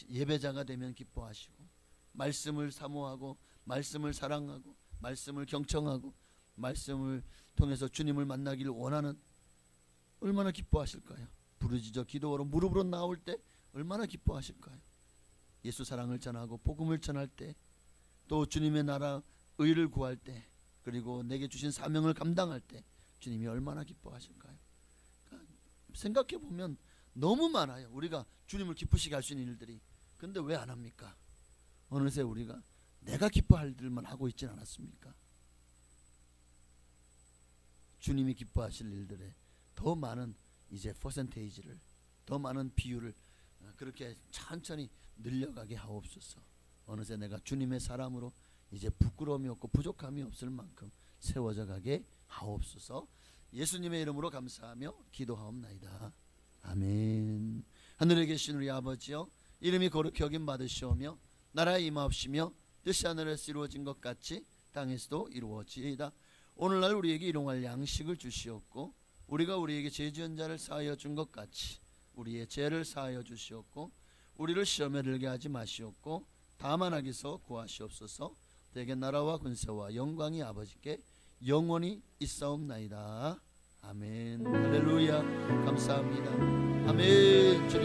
예배자가 되면 기뻐하시고, 말씀을 사모하고, 말씀을 사랑하고, 말씀을 경청하고, 말씀을 통해서 주님을 만나기를 원하는, 얼마나 기뻐하실까요? 부르짖어 기도로 무릎으로 나올 때 얼마나 기뻐하실까요? 예수 사랑을 전하고 복음을 전할 때, 또 주님의 나라 의를 구할 때, 그리고 내게 주신 사명을 감당할 때 주님이 얼마나 기뻐하실까요? 그러니까 생각해 보면 너무 많아요. 우리가 주님을 기쁘시게 할 수 있는 일들이. 근데 왜 안 합니까? 어느새 우리가 내가 기뻐할 일만 하고 있진 않았습니까? 주님이 기뻐하실 일들에 더 많은 이제 퍼센테이지를, 더 많은 비율을 그렇게 천천히 늘려가게 하옵소서. 어느새 내가 주님의 사람으로 이제 부끄러움이 없고 부족함이 없을 만큼 세워져 가게 하옵소서. 예수님의 이름으로 감사하며 기도하옵나이다. 아멘. 하늘에 계신 우리 아버지여, 이름이 거룩히 여김 받으시오며 나라에 임하옵시며 뜻이 하늘에서 이루어진 것 같이 땅에서도 이루어지이다. 오늘날 우리에게 일용할 양식을 주시옵고, 우리가 우리에게 죄 지은 자를 사하여 준 것 같이 우리의 죄를 사하여 주시옵고, 우리를 시험에 들게 하지 마시옵고 다만 악에서 구하시옵소서. 대개 나라와 권세와 영광이 아버지께 영원히 있사옵나이다. 아멘. 할렐루야. 감사합니다. 아멘. 주님